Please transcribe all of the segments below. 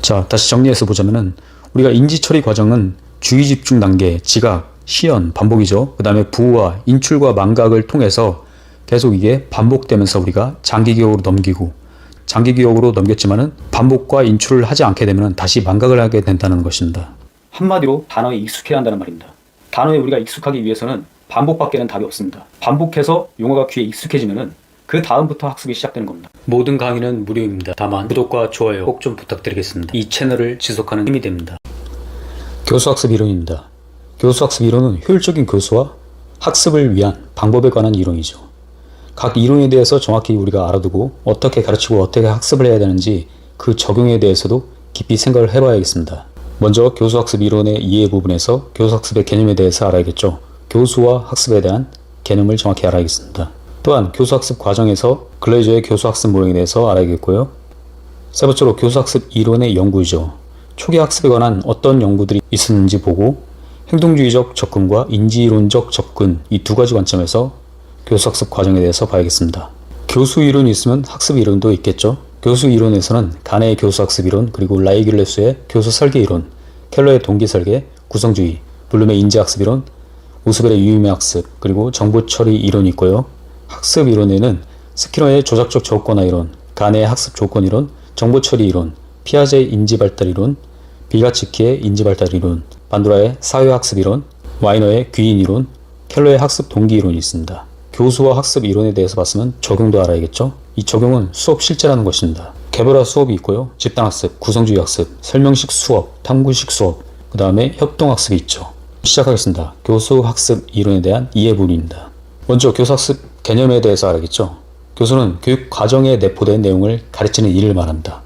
자, 다시 정리해서 보자면은 우리가 인지 처리 과정은 주의 집중 단계, 지각, 시연, 반복이죠. 그 다음에 부호와 인출과 망각을 통해서 계속 이게 반복되면서 우리가 장기 기억으로 넘기고, 장기 기억으로 넘겼지만은 반복과 인출을 하지 않게 되면은 다시 망각을 하게 된다는 것입니다. 한마디로 단어에 익숙해야 한다는 말입니다. 단어에 우리가 익숙하기 위해서는 반복밖에는 답이 없습니다. 반복해서 용어가 귀에 익숙해지면은 그 다음부터 학습이 시작되는 겁니다. 모든 강의는 무료입니다. 다만 구독과 좋아요 꼭 좀 부탁드리겠습니다. 이 채널을 지속하는 힘이 됩니다. 교수학습 이론입니다. 교수학습 이론은 효율적인 교수와 학습을 위한 방법에 관한 이론이죠. 각 이론에 대해서 정확히 우리가 알아두고 어떻게 가르치고 어떻게 학습을 해야 되는지 그 적용에 대해서도 깊이 생각을 해봐야겠습니다. 먼저 교수학습 이론의 이해 부분에서 교수학습의 개념에 대해서 알아야겠죠. 교수와 학습에 대한 개념을 정확히 알아야겠습니다. 또한 교수학습 과정에서 글레이저의 교수학습 모형에 대해서 알아야겠고요. 세 번째로 교수학습 이론의 연구이죠. 초기 학습에 관한 어떤 연구들이 있었는지 보고 행동주의적 접근과 인지이론적 접근, 이 두 가지 관점에서 교수학습 과정에 대해서 봐야겠습니다. 교수 이론이 있으면 학습 이론도 있겠죠. 교수 이론에서는 가네의 교수학습 이론, 그리고 라이귤레스의 교수 설계 이론, 켈러의 동기 설계, 구성주의, 블룸의 인지학습 이론, 우스벨의 유의미 학습, 그리고 정보 처리 이론이 있고요. 학습 이론에는 스키너의 조작적 조건화 이론, 가네의 학습 조건 이론, 정보 처리 이론, 피아제의 인지 발달 이론, 비가츠키의 인지 발달 이론, 반도라의 사회 학습 이론, 와이너의 귀인 이론, 켈러의 학습 동기 이론이 있습니다. 교수와 학습 이론에 대해서 봤으면 적용도 알아야겠죠. 이 적용은 수업 실제라는 것입니다. 개별화 수업이 있고요. 집단학습, 구성주의 학습, 설명식 수업, 탐구식 수업, 그 다음에 협동학습이 있죠. 시작하겠습니다. 교수 학습 이론에 대한 이해 부분입니다. 먼저 교수학습 개념에 대해서 알아야겠죠. 교수는 교육 과정에 내포된 내용을 가르치는 일을 말합니다.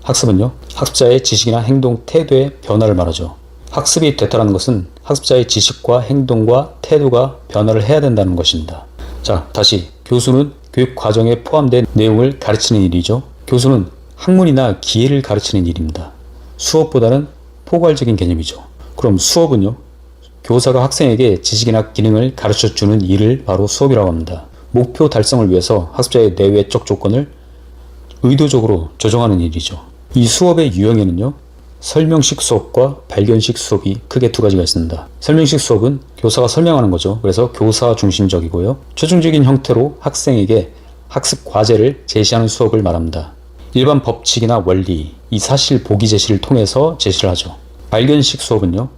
학습은요, 학습자의 지식이나 행동, 태도의 변화를 말하죠. 학습이 됐다는 것은 학습자의 지식과 행동과 태도가 변화를 해야 된다는 것입니다. 자, 다시 교수는 교육 과정에 포함된 내용을 가르치는 일이죠. 교수는 학문이나 기회를 가르치는 일입니다. 수업보다는 포괄적인 개념이죠. 그럼 수업은요, 교사가 학생에게 지식이나 기능을 가르쳐주는 일을 바로 수업이라고 합니다. 목표 달성을 위해서 학습자의 내외적 조건을 의도적으로 조정하는 일이죠. 이 수업의 유형에는요, 설명식 수업과 발견식 수업이 크게 두 가지가 있습니다. 설명식 수업은 교사가 설명하는 거죠. 그래서 교사 중심적이고요. 최종적인 형태로 학생에게 학습 과제를 제시하는 수업을 말합니다. 일반 법칙이나 원리, 이 사실 보기 제시를 통해서 제시를 하죠. 발견식 수업은요,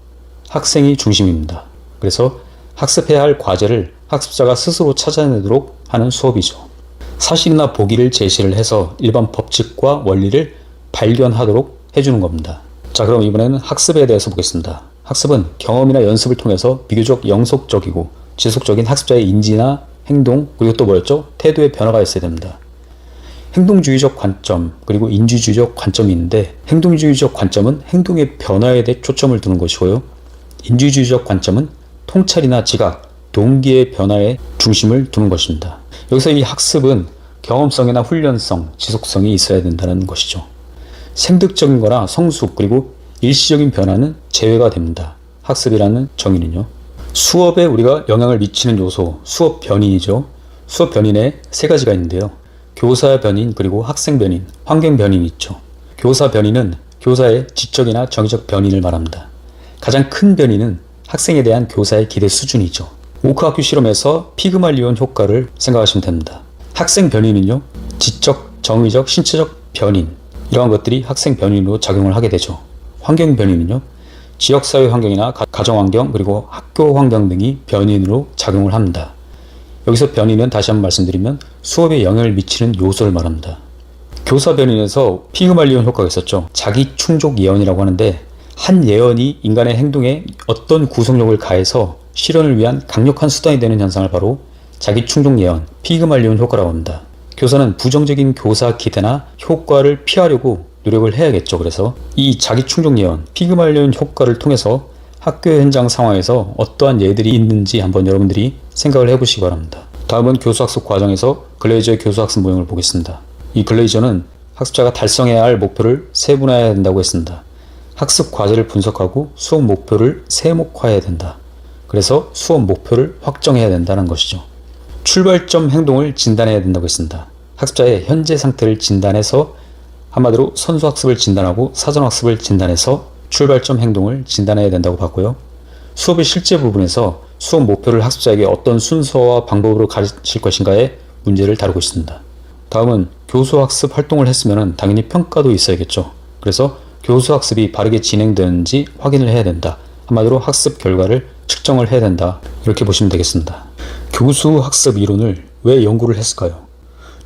학생이 중심입니다. 그래서 학습해야 할 과제를 학습자가 스스로 찾아내도록 하는 수업이죠. 사실이나 보기를 제시를 해서 일반 법칙과 원리를 발견하도록 해주는 겁니다. 자, 그럼 이번에는 학습에 대해서 보겠습니다. 학습은 경험이나 연습을 통해서 비교적 영속적이고 지속적인 학습자의 인지나 행동, 그리고 또 뭐였죠? 태도의 변화가 있어야 됩니다. 행동주의적 관점, 그리고 인지주의적 관점이 있는데, 행동주의적 관점은 행동의 변화에 대해 초점을 두는 것이고요. 인지주의적 관점은 통찰이나 지각, 동기의 변화에 중심을 두는 것입니다. 여기서 이 학습은 경험성이나 훈련성, 지속성이 있어야 된다는 것이죠. 생득적인 거나 성숙, 그리고 일시적인 변화는 제외가 됩니다. 학습이라는 정의는요. 수업에 우리가 영향을 미치는 요소, 수업 변인이죠. 수업 변인에 세 가지가 있는데요. 교사 변인, 그리고 학생 변인, 환경 변인이 있죠. 교사 변인은 교사의 지적이나 정의적 변인을 말합니다. 가장 큰 변인은 학생에 대한 교사의 기대 수준이죠. 오크학교 실험에서 피그말리온 효과를 생각하시면 됩니다. 학생 변인은요, 지적, 정의적, 신체적 변인, 이러한 것들이 학생 변인으로 작용을 하게 되죠. 환경 변인은요, 지역사회 환경이나 가정환경, 그리고 학교 환경 등이 변인으로 작용을 합니다. 여기서 변인은 다시 한번 말씀드리면 수업에 영향을 미치는 요소를 말합니다. 교사 변인에서 피그말리온 효과가 있었죠. 자기 충족 예언이라고 하는데, 한 예언이 인간의 행동에 어떤 구속력을 가해서 실현을 위한 강력한 수단이 되는 현상을 바로 자기 충족 예언, 피그말리온 효과라고 합니다. 교사는 부정적인 교사 기대나 효과를 피하려고 노력을 해야겠죠. 그래서 이 자기 충족 예언, 피그말리온 효과를 통해서 학교 현장 상황에서 어떠한 예들이 있는지 한번 여러분들이 생각을 해보시기 바랍니다. 다음은 교수학습 과정에서 글레이저의 교수학습 모형을 보겠습니다. 이 글레이저는 학습자가 달성해야 할 목표를 세분화해야 된다고 했습니다. 학습 과제를 분석하고 수업 목표를 세목화해야 된다. 그래서 수업 목표를 확정해야 된다는 것이죠. 출발점 행동을 진단해야 된다고 했습니다. 학습자의 현재 상태를 진단해서 한마디로 선수학습을 진단하고 사전학습을 진단해서 출발점 행동을 진단해야 된다고 봤고요. 수업의 실제 부분에서 수업 목표를 학습자에게 어떤 순서와 방법으로 가르칠 것인가의 문제를 다루고 있습니다. 다음은 교수학습 활동을 했으면 당연히 평가도 있어야겠죠. 그래서 교수학습이 바르게 진행되는지 확인을 해야 된다. 한마디로 학습 결과를 측정을 해야 된다. 이렇게 보시면 되겠습니다. 교수학습 이론을 왜 연구를 했을까요?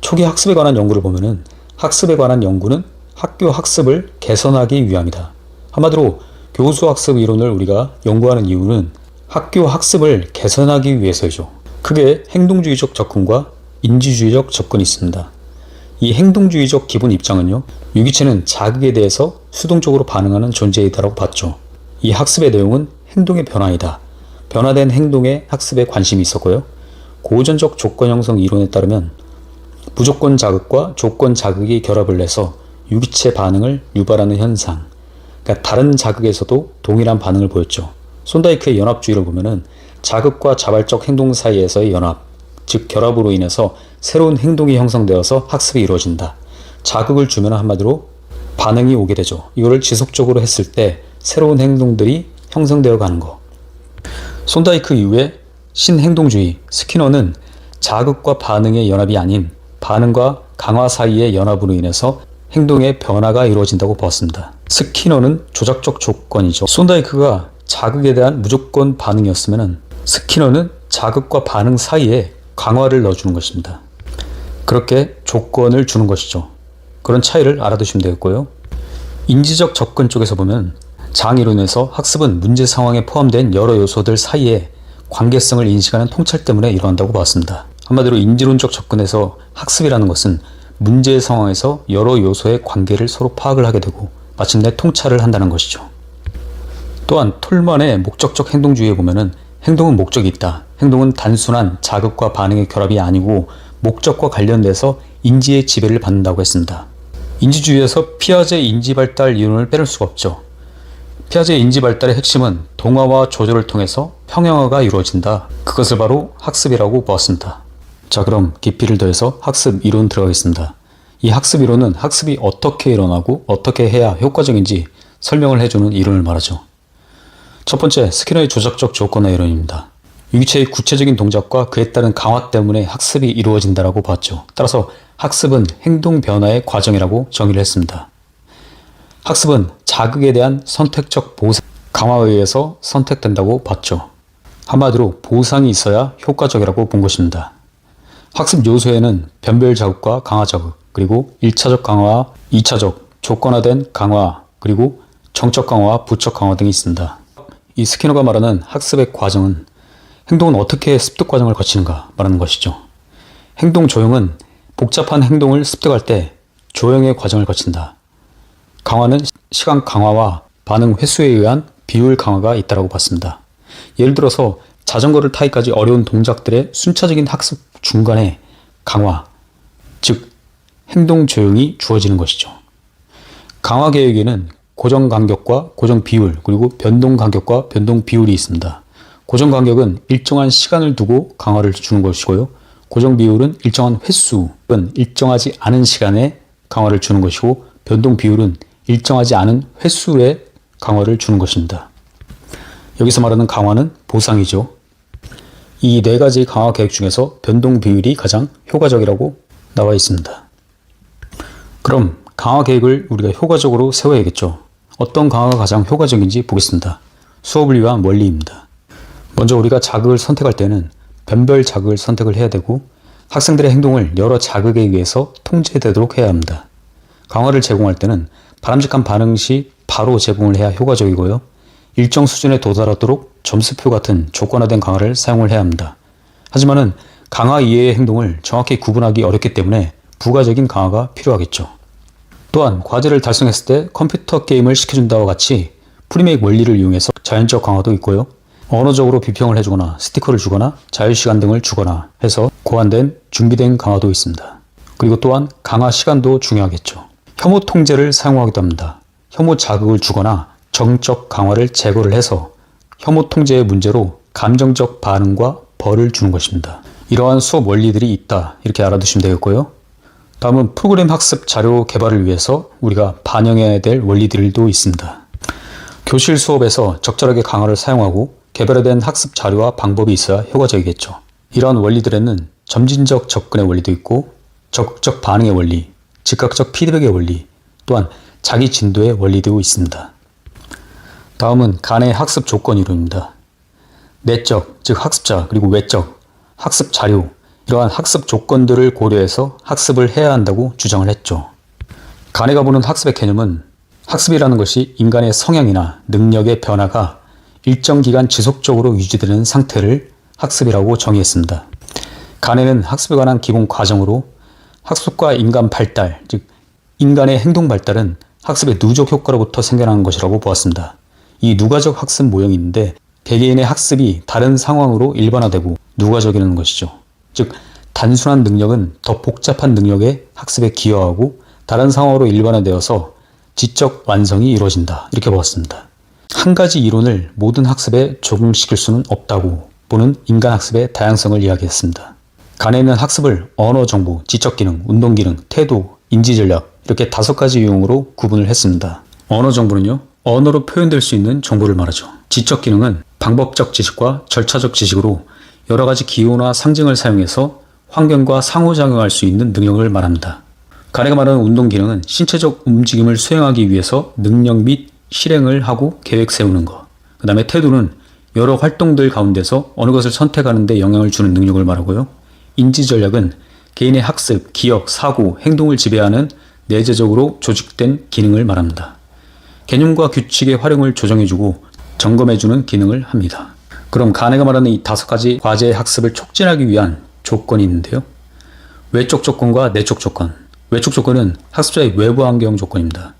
초기 학습에 관한 연구를 보면은 학습에 관한 연구는 학교 학습을 개선하기 위함이다. 한마디로 교수학습 이론을 우리가 연구하는 이유는 학교 학습을 개선하기 위해서이죠. 크게 행동주의적 접근과 인지주의적 접근이 있습니다. 이 행동주의적 기본 입장은요, 유기체는 자극에 대해서 수동적으로 반응하는 존재이다라고 봤죠. 이 학습의 내용은 행동의 변화이다. 변화된 행동의 학습에 관심이 있었고요. 고전적 조건 형성 이론에 따르면 무조건 자극과 조건 자극이 결합을 해서 유기체 반응을 유발하는 현상, 그러니까 다른 자극에서도 동일한 반응을 보였죠. 손다이크의 연합주의를 보면은 자극과 자발적 행동 사이에서의 연합, 즉 결합으로 인해서 새로운 행동이 형성되어서 학습이 이루어진다. 자극을 주면 한마디로 반응이 오게 되죠. 이거를 지속적으로 했을 때 새로운 행동들이 형성되어 가는 거. 손다이크 이후에 신행동주의, 스키너는 자극과 반응의 연합이 아닌 반응과 강화 사이의 연합으로 인해서 행동의 변화가 이루어진다고 보았습니다. 스키너는 조작적 조건이죠. 손다이크가 자극에 대한 무조건 반응이었으면 스키너는 자극과 반응 사이에 강화를 넣어주는 것입니다. 그렇게 조건을 주는 것이죠. 그런 차이를 알아두시면 되겠고요. 인지적 접근 쪽에서 보면 장이론에서 학습은 문제 상황에 포함된 여러 요소들 사이에 관계성을 인식하는 통찰 때문에 일어난다고 보았습니다. 한마디로 인지론적 접근에서 학습이라는 것은 문제 상황에서 여러 요소의 관계를 서로 파악을 하게 되고 마침내 통찰을 한다는 것이죠. 또한 톨만의 목적적 행동주의에 보면은 행동은 목적이 있다. 행동은 단순한 자극과 반응의 결합이 아니고 목적과 관련돼서 인지의 지배를 받는다고 했습니다. 인지주의에서 피아제 인지발달 이론을 빼놓을 수가 없죠. 피아제 인지발달의 핵심은 동화와 조절을 통해서 평형화가 이루어진다. 그것을 바로 학습이라고 보았습니다. 자, 그럼 깊이를 더해서 학습 이론 들어가겠습니다. 이 학습 이론은 학습이 어떻게 일어나고 어떻게 해야 효과적인지 설명을 해주는 이론을 말하죠. 첫 번째, 스키너의 조작적 조건화 이론입니다. 유기체의 구체적인 동작과 그에 따른 강화 때문에 학습이 이루어진다고 봤죠. 따라서 학습은 행동 변화의 과정이라고 정의를 했습니다. 학습은 자극에 대한 선택적 보상, 강화에 의해서 선택된다고 봤죠. 한마디로 보상이 있어야 효과적이라고 본 것입니다. 학습 요소에는 변별 자극과 강화 자극, 그리고 1차적 강화, 2차적 조건화된 강화, 그리고 정적 강화와 부적 강화 등이 있습니다. 이 스키너가 말하는 학습의 과정은 행동은 어떻게 습득 과정을 거치는가 말하는 것이죠. 행동 조형은 복잡한 행동을 습득할 때 조형의 과정을 거친다. 강화는 시간 강화와 반응 횟수에 의한 비율 강화가 있다고 봤습니다. 예를 들어서 자전거를 타기까지 어려운 동작들의 순차적인 학습 중간에 강화, 즉 행동 조형이 주어지는 것이죠. 강화 계획에는 고정 간격과 고정 비율, 그리고 변동 간격과 변동 비율이 있습니다. 고정 간격은 일정한 시간을 두고 강화를 주는 것이고요. 고정 비율은 일정한 횟수는 일정하지 않은 시간에 강화를 주는 것이고, 변동 비율은 일정하지 않은 횟수의 강화를 주는 것입니다. 여기서 말하는 강화는 보상이죠. 이 네 가지 강화 계획 중에서 변동 비율이 가장 효과적이라고 나와 있습니다. 그럼 강화 계획을 우리가 효과적으로 세워야겠죠. 어떤 강화가 가장 효과적인지 보겠습니다. 수업을 위한 원리입니다. 먼저 우리가 자극을 선택할 때는 변별 자극을 선택을 해야 되고, 학생들의 행동을 여러 자극에 의해서 통제되도록 해야 합니다. 강화를 제공할 때는 바람직한 반응 시 바로 제공을 해야 효과적이고요. 일정 수준에 도달하도록 점수표 같은 조건화된 강화를 사용을 해야 합니다. 하지만은 강화 이외의 행동을 정확히 구분하기 어렵기 때문에 부가적인 강화가 필요하겠죠. 또한 과제를 달성했을 때 컴퓨터 게임을 시켜준다와 같이 프리메이크 원리를 이용해서 자연적 강화도 있고요. 언어적으로 비평을 해주거나 스티커를 주거나 자유시간 등을 주거나 해서 고안된 준비된 강화도 있습니다. 그리고 또한 강화 시간도 중요하겠죠. 혐오 통제를 사용하기도 합니다. 혐오 자극을 주거나 정적 강화를 제거를 해서 혐오 통제의 문제로 감정적 반응과 벌을 주는 것입니다. 이러한 수업 원리들이 있다, 이렇게 알아두시면 되겠고요. 다음은 프로그램 학습 자료 개발을 위해서 우리가 반영해야 될 원리들도 있습니다. 교실 수업에서 적절하게 강화를 사용하고 개발된 학습 자료와 방법이 있어야 효과적이겠죠. 이러한 원리들에는 점진적 접근의 원리도 있고 적극적 반응의 원리, 즉각적 피드백의 원리, 또한 자기 진도의 원리도 있습니다. 다음은 간의 학습 조건 이론입니다. 내적, 즉 학습자, 그리고 외적, 학습 자료, 이러한 학습 조건들을 고려해서 학습을 해야 한다고 주장을 했죠. 간에가 보는 학습의 개념은 학습이라는 것이 인간의 성향이나 능력의 변화가 일정 기간 지속적으로 유지되는 상태를 학습이라고 정의했습니다. 간에는 학습에 관한 기본 과정으로 학습과 인간 발달, 즉 인간의 행동 발달은 학습의 누적 효과로부터 생겨나는 것이라고 보았습니다. 이 누가적 학습 모형이 있는데 개개인의 학습이 다른 상황으로 일반화되고 누가적이라는 것이죠. 즉 단순한 능력은 더 복잡한 능력의 학습에 기여하고 다른 상황으로 일반화되어서 지적 완성이 이루어진다. 이렇게 보았습니다. 한 가지 이론을 모든 학습에 적용시킬 수는 없다고 보는 인간 학습의 다양성을 이야기했습니다. 간에는 학습을 언어 정보, 지적 기능, 운동 기능, 태도, 인지 전략 이렇게 5가지 유형으로 구분을 했습니다. 언어 정보는요, 언어로 표현될 수 있는 정보를 말하죠. 지적 기능은 방법적 지식과 절차적 지식으로 여러 가지 기호나 상징을 사용해서 환경과 상호작용할 수 있는 능력을 말합니다. 간에가 말하는 운동 기능은 신체적 움직임을 수행하기 위해서 능력 및 실행을 하고 계획 세우는 것. 그 다음에 태도는 여러 활동들 가운데서 어느 것을 선택하는 데 영향을 주는 능력을 말하고요. 인지 전략은 개인의 학습, 기억, 사고, 행동을 지배하는 내재적으로 조직된 기능을 말합니다. 개념과 규칙의 활용을 조정해주고 점검해주는 기능을 합니다. 그럼 간에가 말하는 이 5가지 과제의 학습을 촉진하기 위한 조건이 있는데요. 외적 조건과 내적 조건. 외적 조건은 학습자의 외부 환경 조건입니다.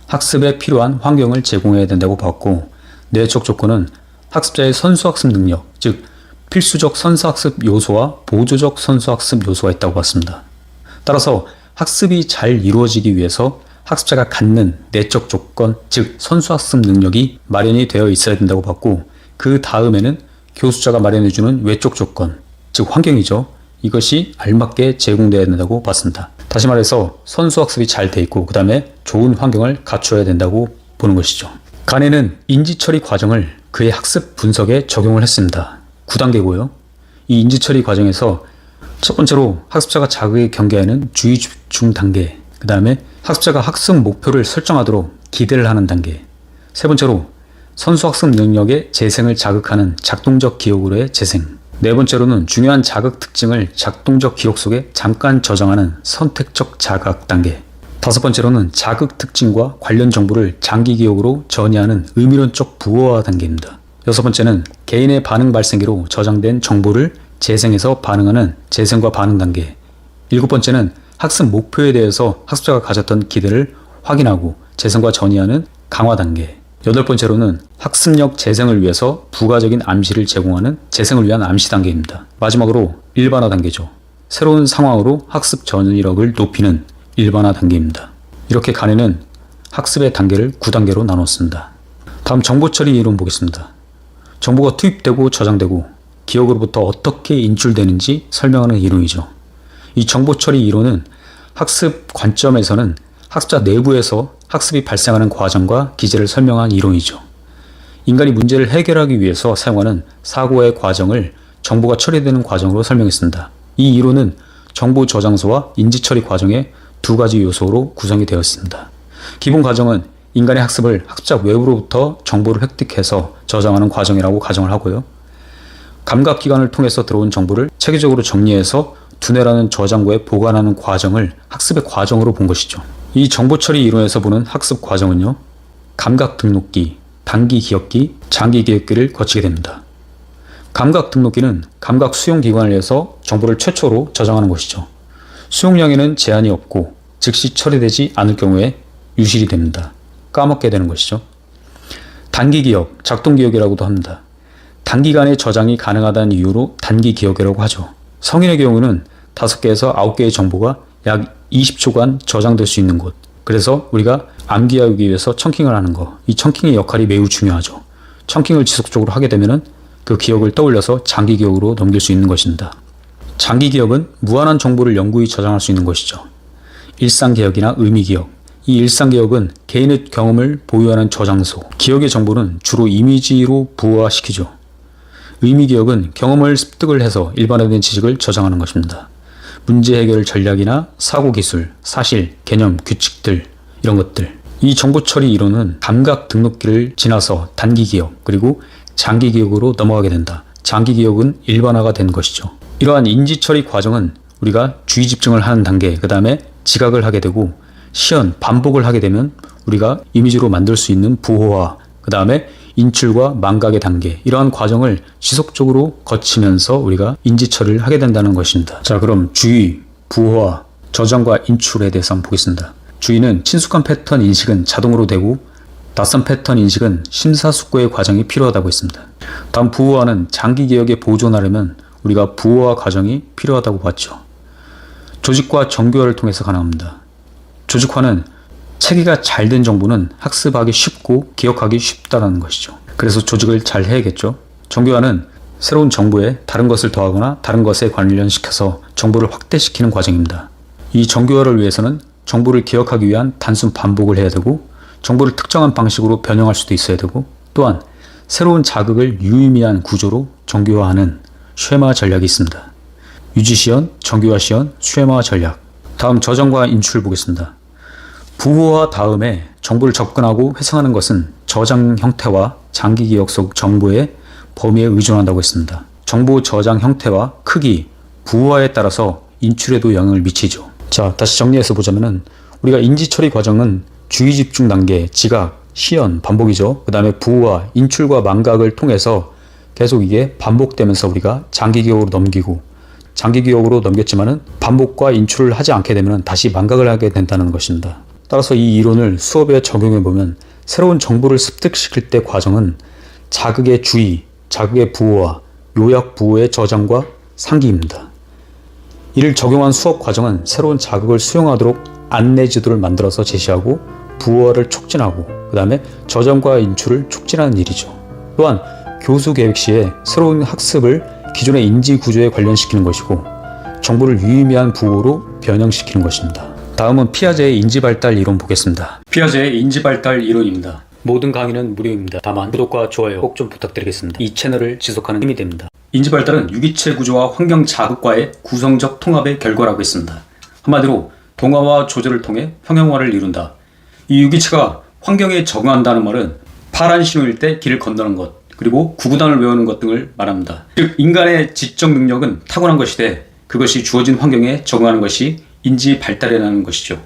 학습에 필요한 환경을 제공해야 된다고 봤고, 내적 조건은 학습자의 선수학습 능력, 즉 필수적 선수학습 요소와 보조적 선수학습 요소가 있다고 봤습니다. 따라서 학습이 잘 이루어지기 위해서 학습자가 갖는 내적 조건, 즉 선수학습 능력이 마련이 되어 있어야 된다고 봤고, 그 다음에는 교수자가 마련해주는 외적 조건, 즉 환경이죠. 이것이 알맞게 제공되어야 된다고 봤습니다. 다시 말해서 선수학습이 잘 돼 있고 그 다음에 좋은 환경을 갖추어야 된다고 보는 것이죠. 간에는 인지처리 과정을 그의 학습 분석에 적용을 했습니다. 9단계고요. 이 인지처리 과정에서 첫 번째로 학습자가 자극에 경계하는 주의 집중 단계, 그 다음에 학습자가 학습 목표를 설정하도록 기대를 하는 단계, 세 번째로 선수학습 능력의 재생을 자극하는 작동적 기억으로의 재생, 네 번째로는 중요한 자극 특징을 작동적 기록 속에 잠깐 저장하는 선택적 자각 단계, 다섯 번째로는 자극 특징과 관련 정보를 장기 기억으로 전이하는 의미론적 부호화 단계입니다. 여섯 번째는 개인의 반응 발생기로 저장된 정보를 재생해서 반응하는 재생과 반응 단계, 일곱 번째는 학습 목표에 대해서 학습자가 가졌던 기대를 확인하고 재생과 전이하는 강화 단계, 여덟 번째로는 학습력 재생을 위해서 부가적인 암시를 제공하는 재생을 위한 암시 단계입니다. 마지막으로 일반화 단계죠. 새로운 상황으로 학습 전이력을 높이는 일반화 단계입니다. 이렇게 간에는 학습의 단계를 9단계로 나눴습니다. 다음 정보처리 이론 보겠습니다. 정보가 투입되고 저장되고 기억으로부터 어떻게 인출되는지 설명하는 이론이죠. 이 정보처리 이론은 학습 관점에서는 학습자 내부에서 학습이 발생하는 과정과 기제를 설명한 이론이죠. 인간이 문제를 해결하기 위해서 사용하는 사고의 과정을 정보가 처리되는 과정으로 설명했습니다. 이 이론은 정보 저장소와 인지 처리 과정의 2가지 요소로 구성이 되어 있습니다. 기본 과정은 인간의 학습을 학습자 외부로부터 정보를 획득해서 저장하는 과정이라고 가정을 하고요. 감각기관을 통해서 들어온 정보를 체계적으로 정리해서 두뇌라는 저장고에 보관하는 과정을 학습의 과정으로 본 것이죠. 이 정보처리 이론에서 보는 학습 과정은요, 감각 등록기, 단기 기억기, 장기 기억기를 거치게 됩니다. 감각 등록기는 감각 수용 기관을 위해서 정보를 최초로 저장하는 것이죠. 수용량에는 제한이 없고 즉시 처리되지 않을 경우에 유실이 됩니다. 까먹게 되는 것이죠. 단기 기억, 작동 기억이라고도 합니다. 단기간에 저장이 가능하다는 이유로 단기 기억이라고 하죠. 성인의 경우는 5개에서 9개의 정보가 약 20초간 저장될 수 있는 곳. 그래서 우리가 암기하기 위해서 청킹을 하는 거. 이 청킹의 역할이 매우 중요하죠. 청킹을 지속적으로 하게 되면 그 기억을 떠올려서 장기 기억으로 넘길 수 있는 것입니다. 장기 기억은 무한한 정보를 영구히 저장할 수 있는 것이죠. 일상기억이나 의미기억. 이 일상기억은 개인의 경험을 보유하는 저장소. 기억의 정보는 주로 이미지로 부호화시키죠. 의미기억은 경험을 습득을 해서 일반화된 지식을 저장하는 것입니다. 문제 해결 전략이나 사고기술, 사실, 개념, 규칙들 이런 것들. 이 정보 처리 이론은 감각 등록기를 지나서 단기기억 그리고 장기기억으로 넘어가게 된다. 장기기억은 일반화가 된 것이죠. 이러한 인지처리 과정은 우리가 주의 집중을 하는 단계, 그 다음에 지각을 하게 되고 시연, 반복을 하게 되면 우리가 이미지로 만들 수 있는 부호화, 그 다음에 인출과 망각의 단계, 이러한 과정을 지속적으로 거치면서 우리가 인지처리를 하게 된다는 것입니다. 자, 그럼 주의, 부호화, 저장과 인출에 대해서 한번 보겠습니다. 주의는 친숙한 패턴 인식은 자동으로 되고 낯선 패턴 인식은 심사숙고의 과정이 필요하다고 했습니다. 다음 부호화는 장기 기억에 보존하려면 우리가 부호화 과정이 필요하다고 봤죠. 조직과 정교화를 통해서 가능합니다. 조직화는 체계가 잘 된 정보는 학습하기 쉽고 기억하기 쉽다는 것이죠. 그래서 조직을 잘 해야겠죠. 정교화는 새로운 정보에 다른 것을 더하거나 다른 것에 관련시켜서 정보를 확대시키는 과정입니다. 이 정교화를 위해서는 정보를 기억하기 위한 단순 반복을 해야 되고 정보를 특정한 방식으로 변형할 수도 있어야 되고 또한 새로운 자극을 유의미한 구조로 정교화하는 쉐마 전략이 있습니다. 유지시연, 정교화시연, 쉐마 전략. 다음 저장과 인출을 보겠습니다. 부호화 다음에 정보를 접근하고 회상하는 것은 저장 형태와 장기 기억 속 정보의 범위에 의존한다고 했습니다. 정보 저장 형태와 크기, 부호화에 따라서 인출에도 영향을 미치죠. 자, 다시 정리해서 보자면은 우리가 인지 처리 과정은 주의 집중 단계, 지각, 시연, 반복이죠. 그 다음에 부호화, 인출과 망각을 통해서 계속 이게 반복되면서 우리가 장기 기억으로 넘기고 장기 기억으로 넘겼지만은 반복과 인출을 하지 않게 되면 다시 망각을 하게 된다는 것입니다. 따라서 이 이론을 수업에 적용해 보면 새로운 정보를 습득시킬 때 과정은 자극의 주의, 자극의 부호화, 요약 부호의 저장과 상기입니다. 이를 적용한 수업 과정은 새로운 자극을 수용하도록 안내 지도를 만들어서 제시하고 부호화를 촉진하고 그 다음에 저장과 인출을 촉진하는 일이죠. 또한 교수 계획 시에 새로운 학습을 기존의 인지 구조에 관련시키는 것이고 정보를 유의미한 부호로 변형시키는 것입니다. 다음은 피아제의 인지발달 이론 보겠습니다. 피아제의 인지발달 이론입니다. 모든 강의는 무료입니다. 다만 구독과 좋아요 꼭 좀 부탁드리겠습니다. 이 채널을 지속하는 힘이 됩니다. 인지발달은 유기체 구조와 환경 자극과의 구성적 통합의 결과라고 했습니다. 한마디로 동화와 조절을 통해 평형화를 이룬다. 이 유기체가 환경에 적응한다는 말은 파란 신호일 때 길을 건너는 것, 그리고 구구단을 외우는 것 등을 말합니다. 즉 인간의 지적 능력은 타고난 것이되 그것이 주어진 환경에 적응하는 것이 인지 발달이라는 것이죠.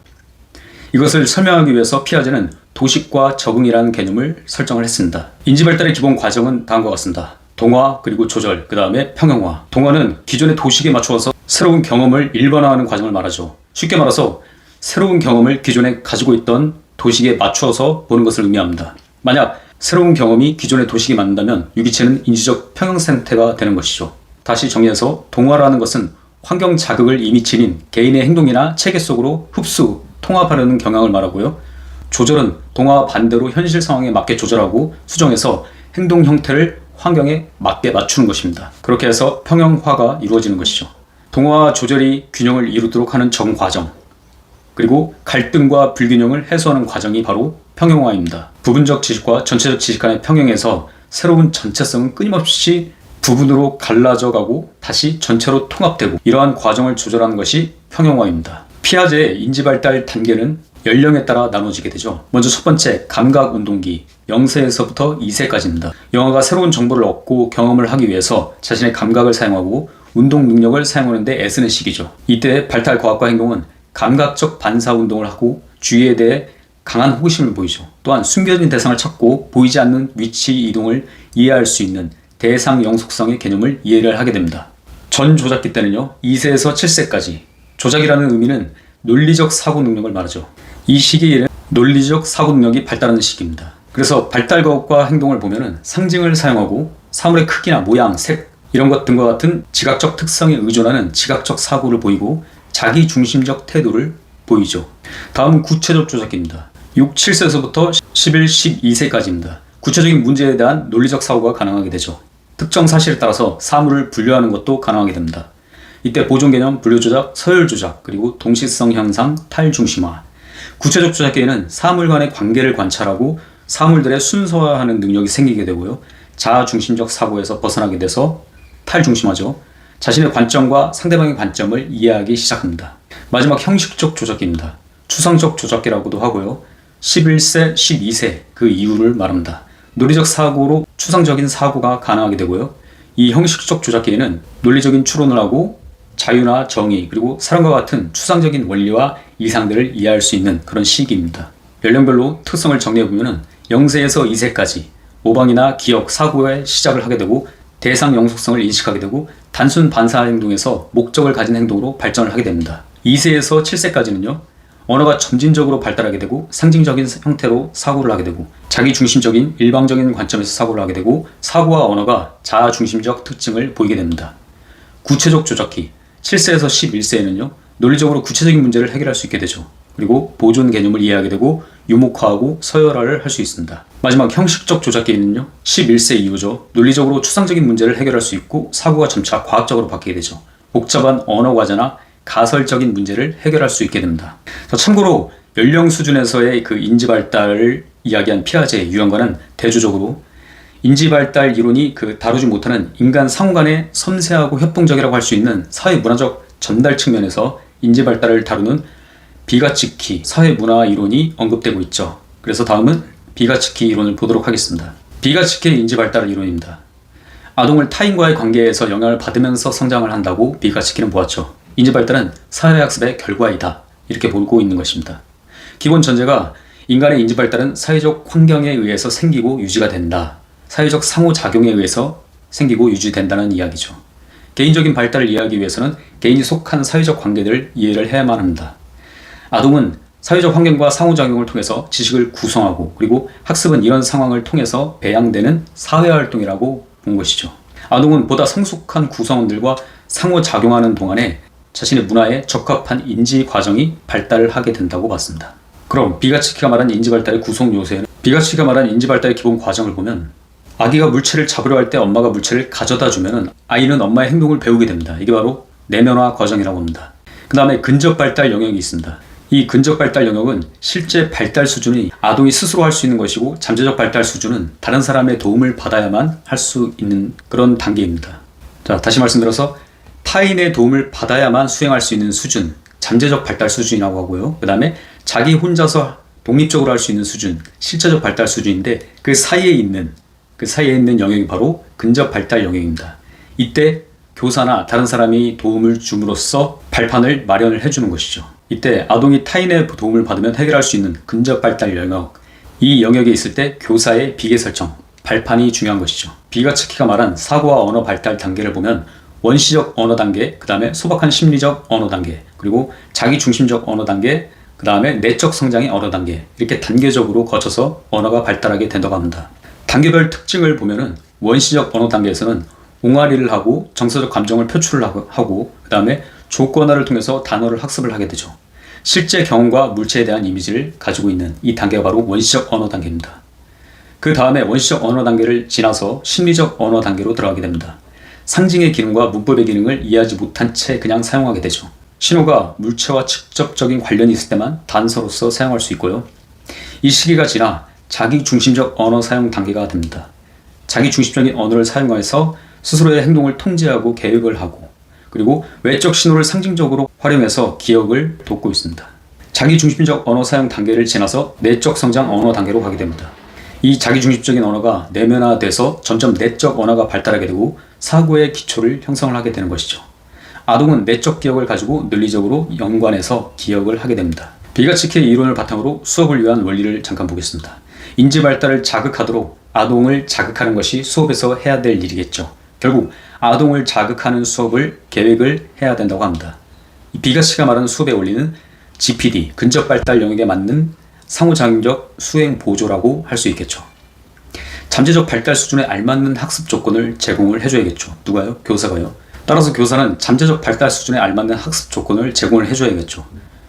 이것을 설명하기 위해서 피아제는 도식과 적응이라는 개념을 설정을 했습니다. 인지 발달의 기본 과정은 다음과 같습니다. 동화, 그리고 조절, 그 다음에 평형화. 동화는 기존의 도식에 맞추어서 새로운 경험을 일반화하는 과정을 말하죠. 쉽게 말해서 새로운 경험을 기존에 가지고 있던 도식에 맞추어서 보는 것을 의미합니다. 만약 새로운 경험이 기존의 도식에 맞는다면 유기체는 인지적 평형 상태가 되는 것이죠. 다시 정리해서 동화라는 것은 환경 자극을 이미 지닌 개인의 행동이나 체계 속으로 흡수, 통합하려는 경향을 말하고요. 조절은 동화와 반대로 현실 상황에 맞게 조절하고 수정해서 행동 형태를 환경에 맞게 맞추는 것입니다. 그렇게 해서 평형화가 이루어지는 것이죠. 동화와 조절이 균형을 이루도록 하는 정과정, 그리고 갈등과 불균형을 해소하는 과정이 바로 평형화입니다. 부분적 지식과 전체적 지식 간의 평형에서 새로운 전체성은 끊임없이 부분으로 갈라져 가고 다시 전체로 통합되고 이러한 과정을 조절하는 것이 평형화입니다. 피아제의 인지발달 단계는 연령에 따라 나눠지게 되죠. 먼저 첫 번째, 감각운동기 0세에서부터 2세까지입니다. 영아가 새로운 정보를 얻고 경험을 하기 위해서 자신의 감각을 사용하고 운동 능력을 사용하는 데 애쓰는 시기죠. 이때 발달 과학과 행동은 감각적 반사운동을 하고 주위에 대해 강한 호기심을 보이죠. 또한 숨겨진 대상을 찾고 보이지 않는 위치 이동을 이해할 수 있는 대상 영속성의 개념을 이해를 하게 됩니다. 전 조작기 때는요, 2세에서 7세까지. 조작이라는 의미는 논리적 사고 능력을 말하죠. 이 시기에는 논리적 사고 능력이 발달하는 시기입니다. 그래서 발달 과학과 행동을 보면은 상징을 사용하고 사물의 크기나 모양, 색 이런 것 등과 같은 지각적 특성에 의존하는 지각적 사고를 보이고 자기 중심적 태도를 보이죠. 다음은 구체적 조작기입니다. 6, 7세에서부터 11, 12세까지입니다. 구체적인 문제에 대한 논리적 사고가 가능하게 되죠. 특정 사실에 따라서 사물을 분류하는 것도 가능하게 됩니다. 이때 보존 개념, 분류 조작, 서열 조작, 그리고 동시성 현상, 탈중심화. 구체적 조작기에는 사물 간의 관계를 관찰하고 사물들의 순서화하는 능력이 생기게 되고요. 자아중심적 사고에서 벗어나게 돼서 탈중심화죠. 자신의 관점과 상대방의 관점을 이해하기 시작합니다. 마지막 형식적 조작기입니다. 추상적 조작기라고도 하고요. 11세, 12세 그 이유를 말합니다. 논리적 사고로 추상적인 사고가 가능하게 되고요. 이 형식적 조작기에는 논리적인 추론을 하고 자유나 정의 그리고 사랑과 같은 추상적인 원리와 이상들을 이해할 수 있는 그런 시기입니다. 연령별로 특성을 정리해보면 0세에서 2세까지 모방이나 기억, 사고의 시작을 하게 되고 대상 영속성을 인식하게 되고 단순 반사 행동에서 목적을 가진 행동으로 발전을 하게 됩니다. 2세에서 7세까지는요. 언어가 점진적으로 발달하게 되고 상징적인 형태로 사고를 하게 되고 자기중심적인 일방적인 관점에서 사고를 하게 되고 사고와 언어가 자아중심적 특징을 보이게 됩니다. 구체적 조작기 7세에서 11세에는요. 논리적으로 구체적인 문제를 해결할 수 있게 되죠. 그리고 보존 개념을 이해하게 되고 유목화하고 서열화를 할 수 있습니다. 마지막 형식적 조작기에는요. 11세 이후죠. 논리적으로 추상적인 문제를 해결할 수 있고 사고가 점차 과학적으로 바뀌게 되죠. 복잡한 언어 과제나 가설적인 문제를 해결할 수 있게 됩니다. 참고로 연령 수준에서의 그 인지 발달을 이야기한 피아제의 유형과는 대조적으로 인지 발달 이론이 그 다루지 못하는 인간 상호 간의 섬세하고 협동적이라고 할 수 있는 사회 문화적 전달 측면에서 인지 발달을 다루는 비가츠키 사회 문화 이론이 언급되고 있죠. 그래서 다음은 비가츠키 이론을 보도록 하겠습니다. 비가츠키의 인지 발달 이론입니다. 아동을 타인과의 관계에서 영향을 받으면서 성장을 한다고 비가츠키는 보았죠. 인지 발달은 사회학습의 결과이다. 이렇게 보고 있는 것입니다. 기본 전제가 인간의 인지 발달은 사회적 환경에 의해서 생기고 유지가 된다. 사회적 상호작용에 의해서 생기고 유지된다는 이야기죠. 개인적인 발달을 이해하기 위해서는 개인이 속한 사회적 관계들을 이해를 해야만 합니다. 아동은 사회적 환경과 상호작용을 통해서 지식을 구성하고 그리고 학습은 이런 상황을 통해서 배양되는 사회활동이라고 본 것이죠. 아동은 보다 성숙한 구성원들과 상호작용하는 동안에 자신의 문화에 적합한 인지 과정이 발달을 하게 된다고 봤습니다. 그럼 비가츠키가 말한 인지 발달의 구성 요소에는 비가츠키가 말한 인지 발달의 기본 과정을 보면 아기가 물체를 잡으려 할 때 엄마가 물체를 가져다 주면은 아이는 엄마의 행동을 배우게 됩니다. 이게 바로 내면화 과정이라고 합니다. 그 다음에 근접 발달 영역이 있습니다. 이 근접 발달 영역은 실제 발달 수준이 아동이 스스로 할 수 있는 것이고 잠재적 발달 수준은 다른 사람의 도움을 받아야만 할 수 있는 그런 단계입니다. 자, 다시 말씀드려서 타인의 도움을 받아야만 수행할 수 있는 수준, 잠재적 발달 수준이라고 하고요. 그 다음에 자기 혼자서 독립적으로 할 수 있는 수준, 실제적 발달 수준인데 그 사이에 있는 영역이 바로 근접 발달 영역입니다. 이때 교사나 다른 사람이 도움을 줌으로써 발판을 마련을 해주는 것이죠. 이때 아동이 타인의 도움을 받으면 해결할 수 있는 근접 발달 영역, 이 영역에 있을 때 교사의 비계 설정, 발판이 중요한 것이죠. 비가츠키가 말한 사고와 언어 발달 단계를 보면 원시적 언어 단계, 그 다음에 소박한 심리적 언어 단계, 그리고 자기중심적 언어 단계, 그 다음에 내적 성장의 언어 단계, 이렇게 단계적으로 거쳐서 언어가 발달하게 된다고 합니다. 단계별 특징을 보면은 원시적 언어 단계에서는 옹알이를 하고 정서적 감정을 표출을 하고 그 다음에 조건화를 통해서 단어를 학습을 하게 되죠. 실제 경험과 물체에 대한 이미지를 가지고 있는 이 단계가 바로 원시적 언어 단계입니다. 그 다음에 원시적 언어 단계를 지나서 심리적 언어 단계로 들어가게 됩니다. 상징의 기능과 문법의 기능을 이해하지 못한 채 그냥 사용하게 되죠. 신호가 물체와 직접적인 관련이 있을 때만 단서로서 사용할 수 있고요. 이 시기가 지나 자기중심적 언어 사용 단계가 됩니다. 자기중심적인 언어를 사용해서 스스로의 행동을 통제하고 계획을 하고 그리고 외적 신호를 상징적으로 활용해서 기억을 돕고 있습니다. 자기중심적 언어 사용 단계를 지나서 내적 성장 언어 단계로 가게 됩니다. 이 자기중심적인 언어가 내면화돼서 점점 내적 언어가 발달하게 되고 사고의 기초를 형성을 하게 되는 것이죠. 아동은 내적 기억을 가지고 논리적으로 연관해서 기억을 하게 됩니다. 비가츠키의 이론을 바탕으로 수업을 위한 원리를 잠깐 보겠습니다. 인지 발달을 자극하도록 아동을 자극하는 것이 수업에서 해야 될 일이겠죠. 결국 아동을 자극하는 수업을 계획을 해야 된다고 합니다. 비가츠키가 말하는 수업의 원리는 GPD, 근접 발달 영역에 맞는 상호작용적 수행 보조라고 할 수 있겠죠. 잠재적 발달 수준에 알맞는 학습 조건을 제공을 해줘야겠죠. 누가요? 교사가요. 따라서 교사는 잠재적 발달 수준에 알맞는 학습 조건을 제공을 해줘야겠죠.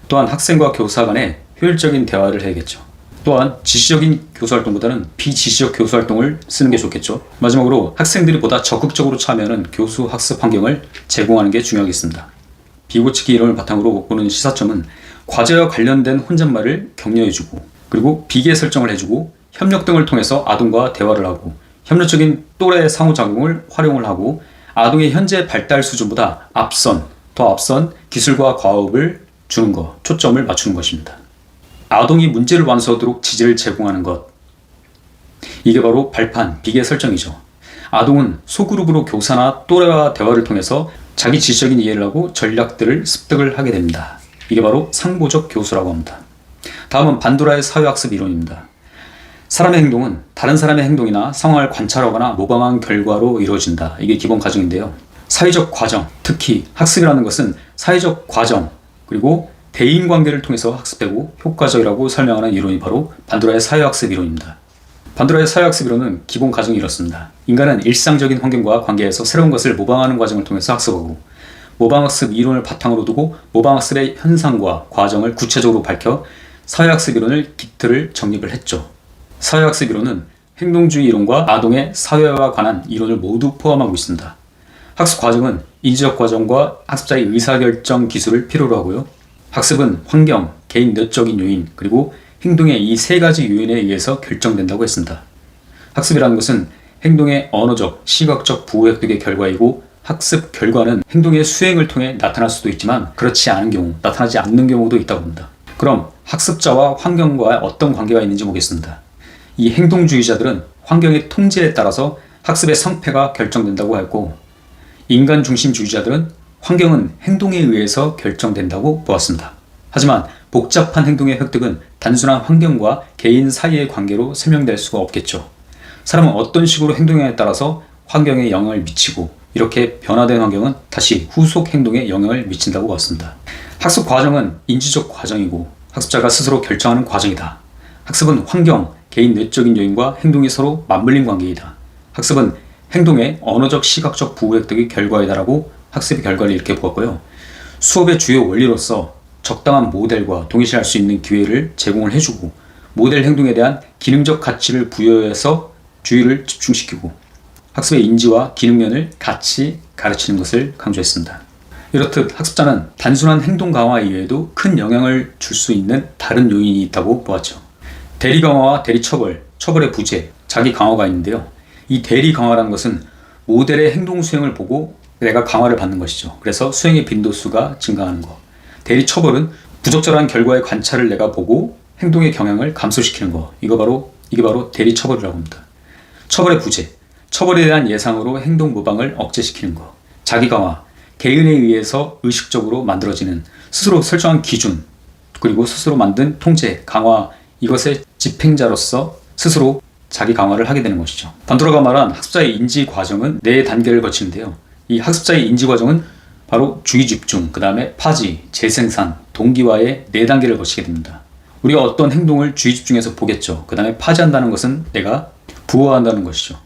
또한 학생과 교사 간에 효율적인 대화를 해야겠죠. 또한 지시적인 교수활동보다는 비지시적 교수활동을 쓰는 게 좋겠죠. 마지막으로 학생들이 보다 적극적으로 참여하는 교수 학습 환경을 제공하는 게 중요하겠습니다. 비고치기 이론을 바탕으로 보는 시사점은 과제와 관련된 혼잣말을 격려해주고, 그리고 비계 설정을 해주고, 협력 등을 통해서 아동과 대화를 하고, 협력적인 또래 상호작용을 활용을 하고, 아동의 현재 발달 수준보다 더 앞선 기술과 과업을 주는 것, 초점을 맞추는 것입니다. 아동이 문제를 완수하도록 지지를 제공하는 것, 이게 바로 발판, 비계 설정이죠. 아동은 소그룹으로 교사나 또래와 대화를 통해서 자기 지시적인 이해를 하고 전략들을 습득을 하게 됩니다. 이게 바로 상보적 교수라고 합니다. 다음은 반도라의 사회학습 이론입니다. 사람의 행동은 다른 사람의 행동이나 상황을 관찰하거나 모방한 결과로 이루어진다. 이게 기본 가정인데요. 사회적 과정, 특히 학습이라는 것은 사회적 과정, 그리고 대인관계를 통해서 학습되고 효과적이라고 설명하는 이론이 바로 반도라의 사회학습 이론입니다. 반도라의 사회학습 이론은 기본 가정이 이렇습니다. 인간은 일상적인 환경과 관계에서 새로운 것을 모방하는 과정을 통해서 학습하고, 모방학습 이론을 바탕으로 두고 모방학습의 현상과 과정을 구체적으로 밝혀 사회학습 이론을 깃틀을 정립을 했죠. 사회학습 이론은 행동주의 이론과 아동의 사회와 관한 이론을 모두 포함하고 있습니다. 학습 과정은 인지적 과정과 학습자의 의사결정 기술을 필요로 하고요. 학습은 환경, 개인 내적인 요인, 그리고 행동의 이 세 가지 요인에 의해서 결정된다고 했습니다. 학습이라는 것은 행동의 언어적, 시각적 부호 획득의 결과이고, 학습 결과는 행동의 수행을 통해 나타날 수도 있지만 그렇지 않은 경우, 나타나지 않는 경우도 있다고 봅니다. 그럼 학습자와 환경과 어떤 관계가 있는지 보겠습니다. 이 행동주의자들은 환경의 통제에 따라서 학습의 성패가 결정된다고 했고, 인간 중심주의자들은 환경은 행동에 의해서 결정된다고 보았습니다. 하지만 복잡한 행동의 획득은 단순한 환경과 개인 사이의 관계로 설명될 수가 없겠죠. 사람은 어떤 식으로 행동에 따라서 환경에 영향을 미치고, 이렇게 변화된 환경은 다시 후속 행동에 영향을 미친다고 보았습니다. 학습 과정은 인지적 과정이고 학습자가 스스로 결정하는 과정이다. 학습은 환경, 개인 내적인 요인과 행동이 서로 맞물린 관계이다. 학습은 행동의 언어적, 시각적 부호 획득의 결과이다라고 학습의 결과를 이렇게 보았고요. 수업의 주요 원리로서 적당한 모델과 동일시할 수 있는 기회를 제공을 해주고, 모델 행동에 대한 기능적 가치를 부여해서 주의를 집중시키고, 학습의 인지와 기능면을 같이 가르치는 것을 강조했습니다. 이렇듯 학습자는 단순한 행동 강화 이외에도 큰 영향을 줄 수 있는 다른 요인이 있다고 보았죠. 대리 강화와 대리 처벌, 처벌의 부재, 자기 강화가 있는데요. 이 대리 강화라는 것은 모델의 행동 수행을 보고 내가 강화를 받는 것이죠. 그래서 수행의 빈도수가 증가하는 것. 대리 처벌은 부적절한 결과의 관찰을 내가 보고 행동의 경향을 감소시키는 것. 이게 바로 대리 처벌이라고 합니다. 처벌의 부재, 처벌에 대한 예상으로 행동 모방을 억제시키는 것. 자기 강화, 개인에 의해서 의식적으로 만들어지는 스스로 설정한 기준, 그리고 스스로 만든 통제, 강화, 이것의 집행자로서 스스로 자기 강화를 하게 되는 것이죠. 반도라가 말한 학습자의 인지 과정은 4단계를 거치는데요. 이 학습자의 인지 과정은 바로 주의 집중, 그 다음에 파지, 재생산, 동기화의 4단계를 거치게 됩니다. 우리가 어떤 행동을 주의 집중해서 보겠죠. 그 다음에 파지한다는 것은 내가 부호한다는 것이죠.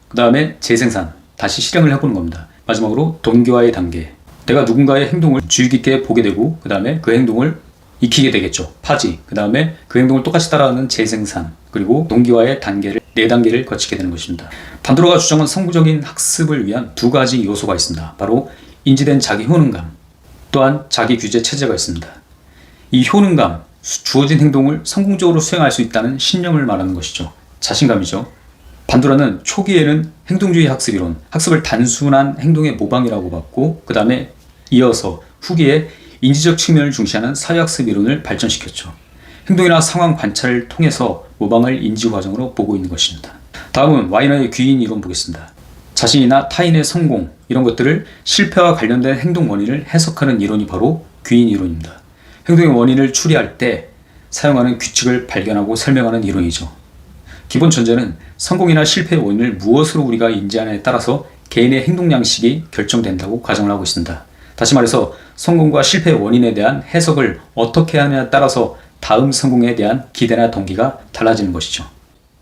그 다음에 재생산, 다시 실행을 해보는 겁니다. 마지막으로 동기화의 단계, 내가 누군가의 행동을 주의 깊게 보게 되고 그 다음에 그 행동을 익히게 되겠죠. 파지, 그 다음에 그 행동을 똑같이 따라하는 재생산, 그리고 동기화의 단계를 4단계를 거치게 되는 것입니다. 반도라가 주장한 성부적인 학습을 위한 2가지 요소가 있습니다. 바로 인지된 자기 효능감, 또한 자기 규제 체제가 있습니다. 이 효능감, 주어진 행동을 성공적으로 수행할 수 있다는 신념을 말하는 것이죠. 자신감이죠. 반도라는 초기에는 행동주의 학습 이론, 학습을 단순한 행동의 모방이라고 봤고, 그 다음에 이어서 후기에 인지적 측면을 중시하는 사회학습 이론을 발전시켰죠. 행동이나 상황 관찰을 통해서 모방을 인지 과정으로 보고 있는 것입니다. 다음은 와이너의 귀인 이론 보겠습니다. 자신이나 타인의 성공, 이런 것들을 실패와 관련된 행동 원인을 해석하는 이론이 바로 귀인 이론입니다. 행동의 원인을 추리할 때 사용하는 규칙을 발견하고 설명하는 이론이죠. 기본 전제는 성공이나 실패의 원인을 무엇으로 우리가 인지하느냐에 따라서 개인의 행동 양식이 결정된다고 가정을 하고 있습니다. 다시 말해서 성공과 실패의 원인에 대한 해석을 어떻게 하느냐에 따라서 다음 성공에 대한 기대나 동기가 달라지는 것이죠.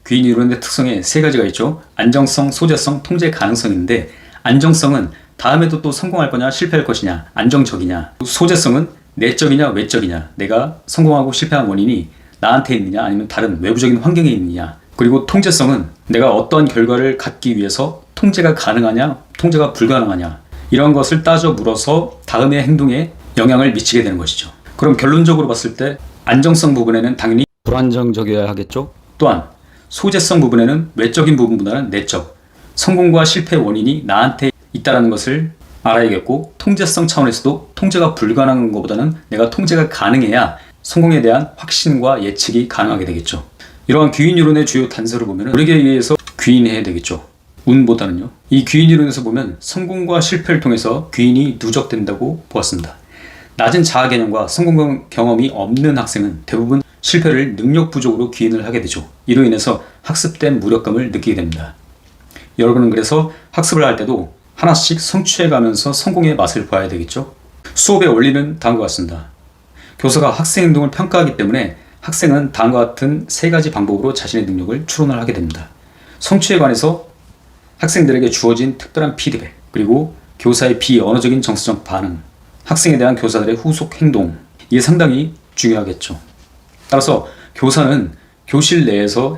귀인 이론의 특성에 3가지가 있죠. 안정성, 소재성, 통제 가능성인데, 안정성은 다음에도 또 성공할 거냐 실패할 것이냐, 안정적이냐. 소재성은 내적이냐 외적이냐, 내가 성공하고 실패한 원인이 나한테 있느냐 아니면 다른 외부적인 환경에 있느냐, 그리고 통제성은 내가 어떠한 결과를 갖기 위해서 통제가 가능하냐 통제가 불가능하냐, 이런 것을 따져 물어서 다음의 행동에 영향을 미치게 되는 것이죠. 그럼 결론적으로 봤을 때 안정성 부분에는 당연히 불안정적이어야 하겠죠. 또한 소재성 부분에는 외적인 부분보다는 내적, 성공과 실패의 원인이 나한테 있다는 것을 알아야겠고, 통제성 차원에서도 통제가 불가능한 것보다는 내가 통제가 가능해야 성공에 대한 확신과 예측이 가능하게 되겠죠. 이러한 귀인 이론의 주요 단서를 보면 노력에 의해서 귀인해야 되겠죠. 운보다는요. 이 귀인 이론에서 보면 성공과 실패를 통해서 귀인이 누적된다고 보았습니다. 낮은 자아 개념과 성공 경험이 없는 학생은 대부분 실패를 능력 부족으로 귀인을 하게 되죠. 이로 인해서 학습된 무력감을 느끼게 됩니다. 여러분은 그래서 학습을 할 때도 하나씩 성취해가면서 성공의 맛을 봐야 되겠죠. 수업의 원리는 다음과 같습니다. 교사가 학생 행동을 평가하기 때문에 학생은 다음과 같은 세 가지 방법으로 자신의 능력을 추론을 하게 됩니다. 성취에 관해서 학생들에게 주어진 특별한 피드백, 그리고 교사의 비언어적인 정서적 반응, 학생에 대한 교사들의 후속 행동, 이게 상당히 중요하겠죠. 따라서 교사는 교실 내에서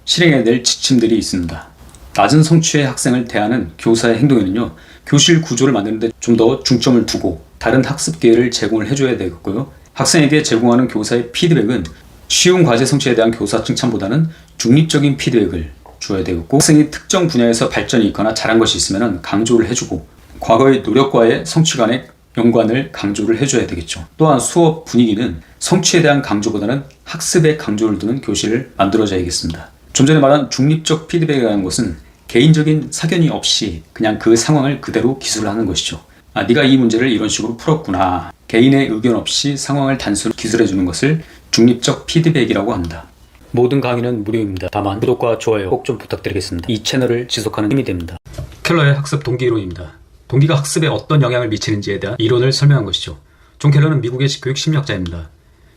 실행해야 될 지침들이 있습니다. 낮은 성취의 학생을 대하는 교사의 행동에는요, 교실 구조를 만드는데 좀 더 중점을 두고 다른 학습 기회를 제공을 해줘야 되겠고요. 학생에게 제공하는 교사의 피드백은 쉬운 과제 성취에 대한 교사 칭찬보다는 중립적인 피드백을 줘야 되겠고, 학생이 특정 분야에서 발전이 있거나 잘한 것이 있으면 강조를 해주고, 과거의 노력과의 성취 간의 연관을 강조를 해줘야 되겠죠. 또한 수업 분위기는 성취에 대한 강조보다는 학습에 강조를 두는 교실을 만들어줘야겠습니다. 좀 전에 말한 중립적 피드백이라는 것은 개인적인 사견이 없이 그냥 그 상황을 그대로 기술을 하는 것이죠. 아, 네가 이 문제를 이런 식으로 풀었구나. 개인의 의견 없이 상황을 단순히 기술해주는 것을 중립적 피드백이라고 합니다. 모든 강의는 무료입니다. 다만 구독과 좋아요 꼭 좀 부탁드리겠습니다. 이 채널을 지속하는 힘이 됩니다. 켈러의 학습 동기 이론입니다. 동기가 학습에 어떤 영향을 미치는지에 대한 이론을 설명한 것이죠. 존 켈러는 미국의 교육 심리학자입니다.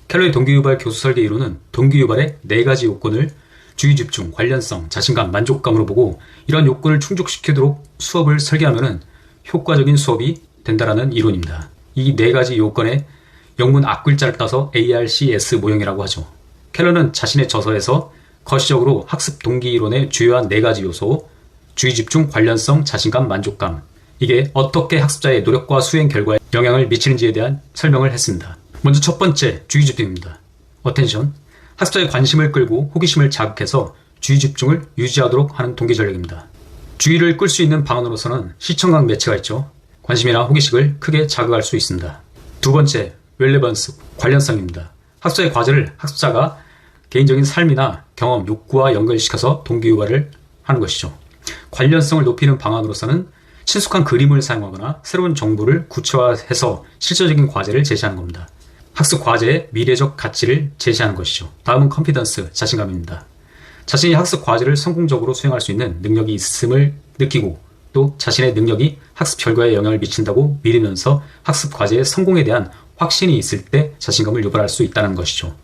켈러의 동기 유발 교수 설계 이론은 동기 유발의 4가지 요건을 주의 집중, 관련성, 자신감, 만족감으로 보고, 이런 요건을 충족시키도록 수업을 설계하면 효과적인 수업이 된다라는 이론입니다. 이 4가지 요건의 영문 앞글자를 따서 ARCS 모형이라고 하죠. 켈러는 자신의 저서에서 거시적으로 학습 동기 이론의 주요한 4가지 요소, 주의 집중, 관련성, 자신감, 만족감, 이게 어떻게 학습자의 노력과 수행 결과에 영향을 미치는지에 대한 설명을 했습니다. 먼저 첫 번째, 주의 집중입니다. 어텐션, 학습자의 관심을 끌고 호기심을 자극해서 주의 집중을 유지하도록 하는 동기 전략입니다. 주의를 끌 수 있는 방안으로서는 시청각 매체가 있죠. 관심이나 호기심을 크게 자극할 수 있습니다. 두 번째, 렐레번스, 관련성입니다. 학습자의 과제를 학습자가 개인적인 삶이나 경험, 욕구와 연결시켜서 동기 유발을 하는 것이죠. 관련성을 높이는 방안으로서는 친숙한 그림을 사용하거나 새로운 정보를 구체화해서 실질적인 과제를 제시하는 겁니다. 학습 과제의 미래적 가치를 제시하는 것이죠. 다음은 컨피던스, 자신감입니다. 자신이 학습 과제를 성공적으로 수행할 수 있는 능력이 있음을 느끼고, 또 자신의 능력이 학습 결과에 영향을 미친다고 믿으면서 학습 과제의 성공에 대한 확신이 있을 때 자신감을 유발할 수 있다는 것이죠.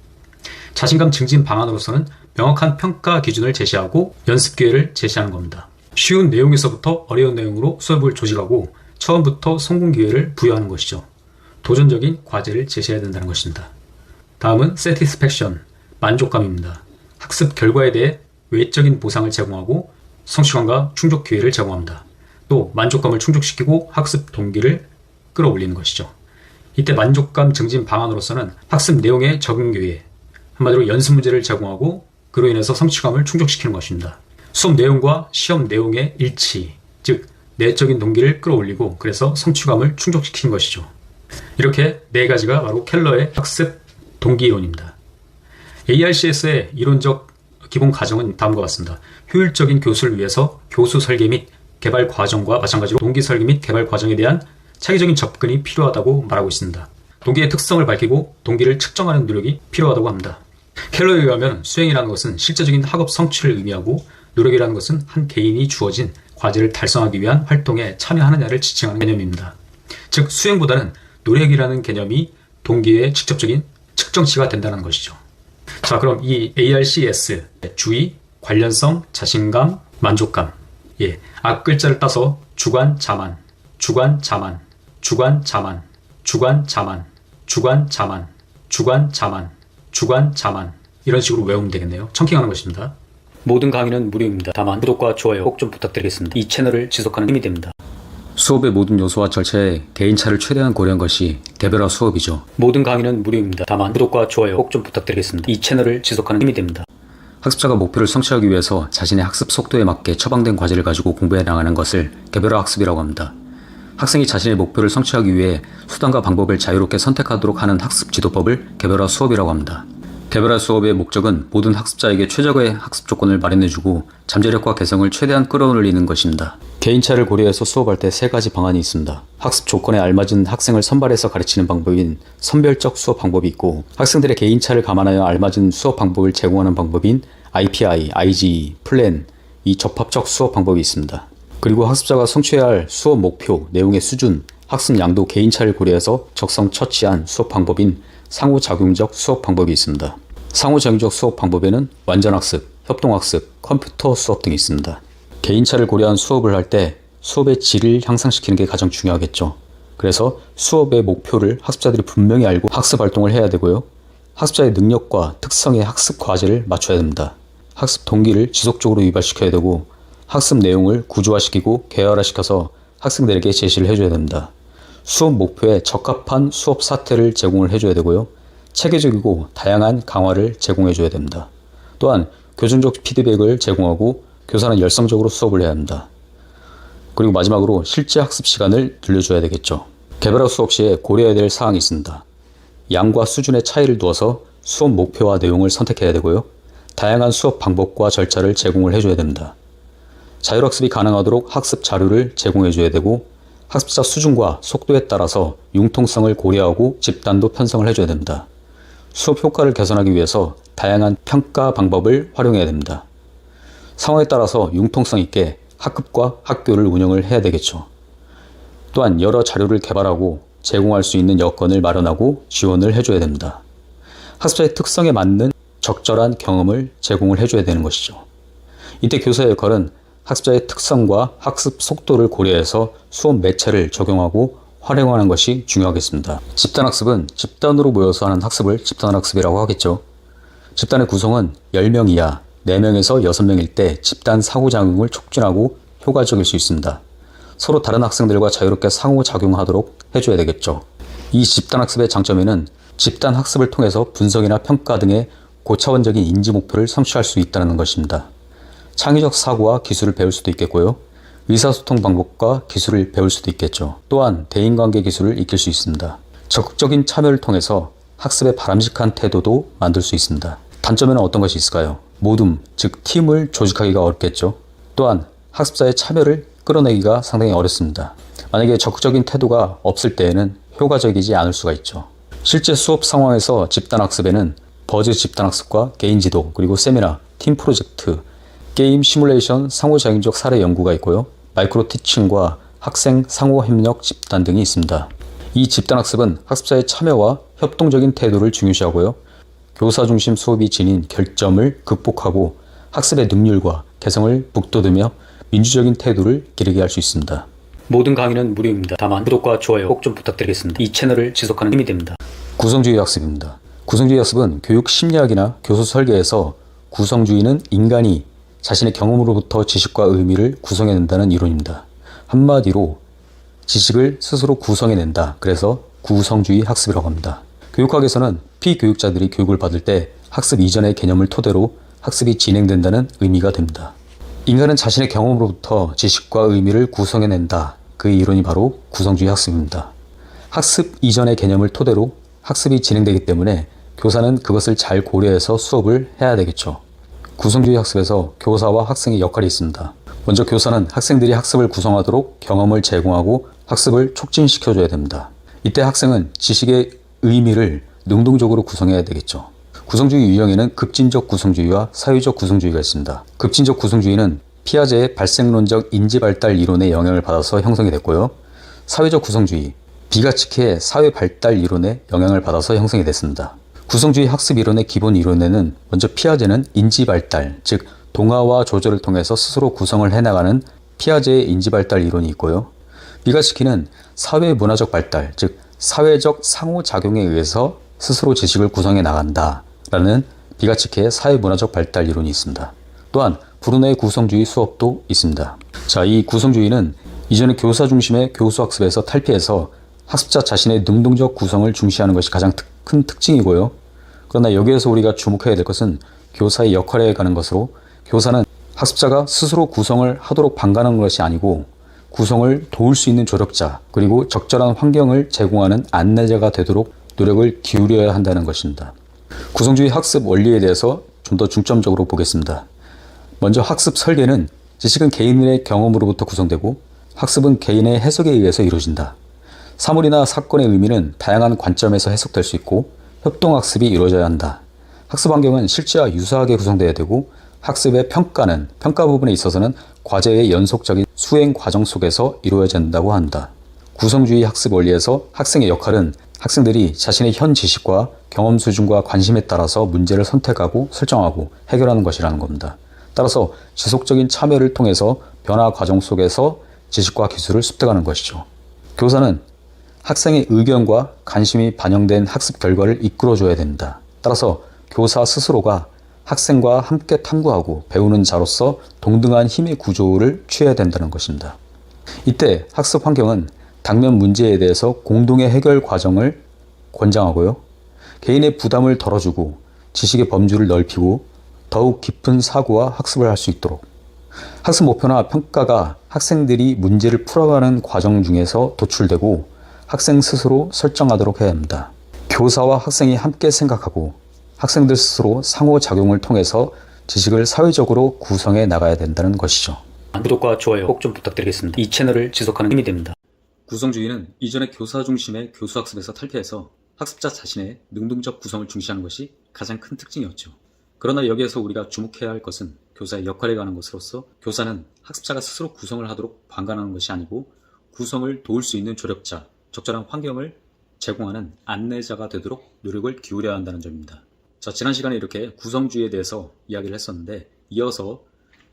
자신감 증진 방안으로서는 명확한 평가 기준을 제시하고 연습 기회를 제시하는 겁니다. 쉬운 내용에서부터 어려운 내용으로 수업을 조직하고 처음부터 성공 기회를 부여하는 것이죠. 도전적인 과제를 제시해야 된다는 것입니다. 다음은 satisfaction, 만족감입니다. 학습 결과에 대해 외적인 보상을 제공하고 성취감과 충족 기회를 제공합니다. 또 만족감을 충족시키고 학습 동기를 끌어올리는 것이죠. 이때 만족감 증진 방안으로서는 학습 내용의 적응 기회, 한마디로 연습 문제를 제공하고 그로 인해서 성취감을 충족시키는 것입니다. 수업 내용과 시험 내용의 일치, 즉 내적인 동기를 끌어올리고 그래서 성취감을 충족시키는 것이죠. 이렇게 4가지가 바로 켈러의 학습 동기 이론입니다. ARCS의 이론적 기본 가정은 다음과 같습니다. 효율적인 교수를 위해서 교수 설계 및 개발 과정과 마찬가지로 동기 설계 및 개발 과정에 대한 차기적인 접근이 필요하다고 말하고 있습니다. 동기의 특성을 밝히고 동기를 측정하는 노력이 필요하다고 합니다. 켈러에 의하면 수행이라는 것은 실제적인 학업 성취를 의미하고, 노력이라는 것은 한 개인이 주어진 과제를 달성하기 위한 활동에 참여하느냐를 지칭하는 개념입니다. 즉 수행보다는 노력이라는 개념이 동기의 직접적인 측정치가 된다는 것이죠. 자, 그럼 이 ARCS, 주의, 관련성, 자신감, 만족감, 앞글자를 따서 주관, 자만, 주관, 자만, 주관, 자만, 주관, 자만, 주관, 자만, 주관, 자만, 주관, 자만, 이런 식으로 외우면 되겠네요. 청킹하는 것입니다. 모든 강의는 무료입니다. 다만 구독과 좋아요 꼭 좀 부탁드리겠습니다. 이 채널을 지속하는 힘이 됩니다. 수업의 모든 요소와 절차에 개인차를 최대한 고려한 것이 개별화 수업이죠. 모든 강의는 무료입니다. 다만 구독과 좋아요 꼭 좀 부탁드리겠습니다. 이 채널을 지속하는 힘이 됩니다. 학습자가 목표를 성취하기 위해서 자신의 학습 속도에 맞게 처방된 과제를 가지고 공부해 나가는 것을 개별화 학습이라고 합니다. 학생이 자신의 목표를 성취하기 위해 수단과 방법을 자유롭게 선택하도록 하는 학습 지도법을 개별화 수업이라고 합니다. 개별화 수업의 목적은 모든 학습자에게 최적의 학습 조건을 마련해주고 잠재력과 개성을 최대한 끌어올리는 것입니다. 개인차를 고려해서 수업할 때 세 가지 방안이 있습니다. 학습 조건에 알맞은 학생을 선발해서 가르치는 방법인 선별적 수업 방법이 있고, 학생들의 개인차를 감안하여 알맞은 수업 방법을 제공하는 방법인 IPI, IGE, 플랜, 이 접합적 수업 방법이 있습니다. 그리고 학습자가 성취해야 할 수업 목표, 내용의 수준, 학습 양도, 개인차를 고려해서 적성처치한 수업 방법인 상호작용적 수업 방법이 있습니다. 상호작용적 수업 방법에는 완전학습, 협동학습, 컴퓨터 수업 등이 있습니다. 개인차를 고려한 수업을 할 때 수업의 질을 향상시키는 게 가장 중요하겠죠. 그래서 수업의 목표를 학습자들이 분명히 알고 학습 활동을 해야 되고요. 학습자의 능력과 특성의 학습 과제를 맞춰야 됩니다. 학습 동기를 지속적으로 유발시켜야 되고, 학습 내용을 구조화시키고 계열화시켜서 학생들에게 제시를 해줘야 됩니다. 수업 목표에 적합한 수업 사태를 제공을 해줘야 되고요. 체계적이고 다양한 강화를 제공해줘야 됩니다. 또한 교정적 피드백을 제공하고 교사는 열성적으로 수업을 해야 합니다. 그리고 마지막으로 실제 학습 시간을 늘려줘야 되겠죠. 개별화 수업 시에 고려해야 될 사항이 있습니다. 양과 수준의 차이를 두어서 수업 목표와 내용을 선택해야 되고요. 다양한 수업 방법과 절차를 제공을 해줘야 됩니다. 자율학습이 가능하도록 학습 자료를 제공해줘야 되고, 학습자 수준과 속도에 따라서 융통성을 고려하고 집단도 편성을 해줘야 됩니다. 수업 효과를 개선하기 위해서 다양한 평가 방법을 활용해야 됩니다. 상황에 따라서 융통성 있게 학급과 학교를 운영을 해야 되겠죠. 또한 여러 자료를 개발하고 제공할 수 있는 여건을 마련하고 지원을 해줘야 됩니다. 학습자의 특성에 맞는 적절한 경험을 제공을 해줘야 되는 것이죠. 이때 교사의 역할은 학습자의 특성과 학습 속도를 고려해서 수업 매체를 적용하고 활용하는 것이 중요하겠습니다. 집단학습은 집단으로 모여서 하는 학습을 집단학습이라고 하겠죠. 집단의 구성은 10명 이하, 4명에서 6명일 때 집단 상호작용을 촉진하고 효과적일 수 있습니다. 서로 다른 학생들과 자유롭게 상호작용하도록 해줘야 되겠죠. 이 집단학습의 장점에는 집단학습을 통해서 분석이나 평가 등의 고차원적인 인지 목표를 성취할 수 있다는 것입니다. 창의적 사고와 기술을 배울 수도 있겠고요. 의사소통 방법과 기술을 배울 수도 있겠죠. 또한 대인관계 기술을 익힐 수 있습니다. 적극적인 참여를 통해서 학습의 바람직한 태도도 만들 수 있습니다. 단점에는 어떤 것이 있을까요? 모둠, 즉 팀을 조직하기가 어렵겠죠. 또한 학습자의 참여를 끌어내기가 상당히 어렵습니다. 만약에 적극적인 태도가 없을 때에는 효과적이지 않을 수가 있죠. 실제 수업 상황에서 집단학습에는 버즈 집단학습과 개인지도, 그리고 세미나, 팀 프로젝트, 게임 시뮬레이션, 상호작용적 사례 연구가 있고요. 마이크로 티칭과 학생 상호협력 집단 등이 있습니다. 이 집단학습은 학습자의 참여와 협동적인 태도를 중요시하고요. 교사 중심 수업이 지닌 결점을 극복하고 학습의 능률과 개성을 북돋으며 민주적인 태도를 기르게 할 수 있습니다. 모든 강의는 무료입니다. 다만 구독과 좋아요 꼭 좀 부탁드리겠습니다. 이 채널을 지속하는 힘이 됩니다. 구성주의 학습입니다. 구성주의 학습은 교육 심리학이나 교수 설계에서 구성주의는 인간이 자신의 경험으로부터 지식과 의미를 구성해낸다는 이론입니다. 한마디로 지식을 스스로 구성해낸다. 그래서 구성주의 학습이라고 합니다. 교육학에서는 피교육자들이 교육을 받을 때 학습 이전의 개념을 토대로 학습이 진행된다는 의미가 됩니다. 인간은 자신의 경험으로부터 지식과 의미를 구성해낸다. 그 이론이 바로 구성주의 학습입니다. 학습 이전의 개념을 토대로 학습이 진행되기 때문에 교사는 그것을 잘 고려해서 수업을 해야 되겠죠. 구성주의 학습에서 교사와 학생의 역할이 있습니다. 먼저 교사는 학생들이 학습을 구성하도록 경험을 제공하고 학습을 촉진시켜줘야 됩니다. 이때 학생은 지식의 의미를 능동적으로 구성해야 되겠죠. 구성주의 유형에는 급진적 구성주의와 사회적 구성주의가 있습니다. 급진적 구성주의는 피아제의 발생론적 인지발달 이론의 영향을 받아서 형성이 됐고요. 사회적 구성주의, 비가츠키의 사회발달 이론의 영향을 받아서 형성이 됐습니다. 구성주의 학습 이론의 기본 이론에는 먼저 피아제는 인지발달, 즉 동화와 조절을 통해서 스스로 구성을 해나가는 피아제의 인지발달 이론이 있고요. 비가츠키는 사회문화적 발달, 즉 사회적 상호작용에 의해서 스스로 지식을 구성해 나간다라는 비가치케의 사회문화적 발달 이론이 있습니다. 또한 브루너의 구성주의 수업도 있습니다. 자, 이 구성주의는 이전의 교사 중심의 교수학습에서 탈피해서 학습자 자신의 능동적 구성을 중시하는 것이 가장 큰 특징이고요. 그러나 여기에서 우리가 주목해야 될 것은 교사의 역할에 가는 것으로, 교사는 학습자가 스스로 구성을 하도록 방관하는 것이 아니고 구성을 도울 수 있는 조력자, 그리고 적절한 환경을 제공하는 안내자가 되도록 노력을 기울여야 한다는 것입니다. 구성주의 학습 원리에 대해서 좀 더 중점적으로 보겠습니다. 먼저 학습 설계는 지식은 개인의 경험으로부터 구성되고 학습은 개인의 해석에 의해서 이루어진다. 사물이나 사건의 의미는 다양한 관점에서 해석될 수 있고 협동학습이 이루어져야 한다. 학습 환경은 실제와 유사하게 구성되어야 되고 학습의 평가는 평가 부분에 있어서는 과제의 연속적인 수행 과정 속에서 이루어져야 된다고 한다. 구성주의 학습 원리에서 학생의 역할은 학생들이 자신의 현 지식과 경험 수준과 관심에 따라서 문제를 선택하고 설정하고 해결하는 것이라는 겁니다. 따라서 지속적인 참여를 통해서 변화 과정 속에서 지식과 기술을 습득하는 것이죠. 교사는 학생의 의견과 관심이 반영된 학습 결과를 이끌어줘야 된다. 따라서 교사 스스로가 학생과 함께 탐구하고 배우는 자로서 동등한 힘의 구조를 취해야 된다는 것입니다. 이때 학습 환경은 당면 문제에 대해서 공동의 해결 과정을 권장하고요. 개인의 부담을 덜어주고 지식의 범주를 넓히고 더욱 깊은 사고와 학습을 할 수 있도록, 학습 목표나 평가가 학생들이 문제를 풀어가는 과정 중에서 도출되고 학생 스스로 설정하도록 해야 합니다. 교사와 학생이 함께 생각하고 학생들 스스로 상호작용을 통해서 지식을 사회적으로 구성해 나가야 된다는 것이죠. 구독과 좋아요 꼭 좀 부탁드리겠습니다. 이 채널을 지속하는 힘이 됩니다. 구성주의는 이전의 교사 중심의 교수학습에서 탈피해서 학습자 자신의 능동적 구성을 중시하는 것이 가장 큰 특징이었죠. 그러나 여기에서 우리가 주목해야 할 것은 교사의 역할에 관한 것으로서, 교사는 학습자가 스스로 구성을 하도록 방관하는 것이 아니고 구성을 도울 수 있는 조력자, 적절한 환경을 제공하는 안내자가 되도록 노력을 기울여야 한다는 점입니다. 자, 지난 시간에 이렇게 구성주의에 대해서 이야기를 했었는데, 이어서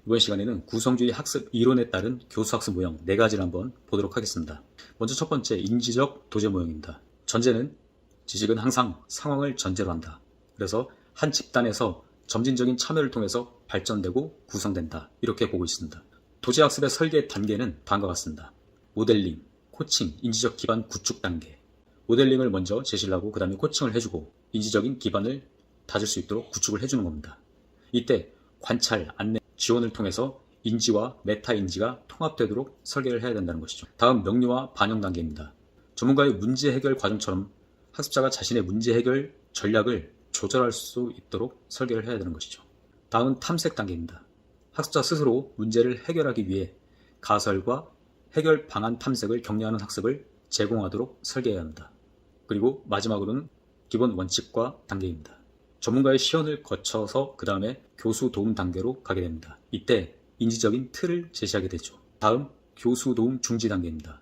이번 시간에는 구성주의 학습 이론에 따른 교수학습 모형 4가지를 한번 보도록 하겠습니다. 먼저 첫 번째, 인지적 도제 모형입니다. 전제는 지식은 항상 상황을 전제로 한다. 그래서 한 집단에서 점진적인 참여를 통해서 발전되고 구성된다. 이렇게 보고 있습니다. 도제학습의 설계 단계는 다음과 같습니다. 모델링, 코칭, 인지적 기반 구축 단계. 모델링을 먼저 제시를 하고 그 다음에 코칭을 해주고 인지적인 기반을 다질 수 있도록 구축을 해주는 겁니다. 이때 관찰, 안내, 지원을 통해서 인지와 메타 인지가 통합되도록 설계를 해야 된다는 것이죠. 다음 명료와 반영 단계입니다. 전문가의 문제 해결 과정처럼 학습자가 자신의 문제 해결 전략을 조절할 수 있도록 설계를 해야 되는 것이죠. 다음은 탐색 단계입니다. 학습자 스스로 문제를 해결하기 위해 가설과 해결 방안 탐색을 격려하는 학습을 제공하도록 설계해야 합니다. 그리고 마지막으로는 기본 원칙과 단계입니다. 전문가의 시연을 거쳐서 그 다음에 교수 도움 단계로 가게 됩니다. 이때 인지적인 틀을 제시하게 되죠. 다음 교수 도움 중지 단계입니다.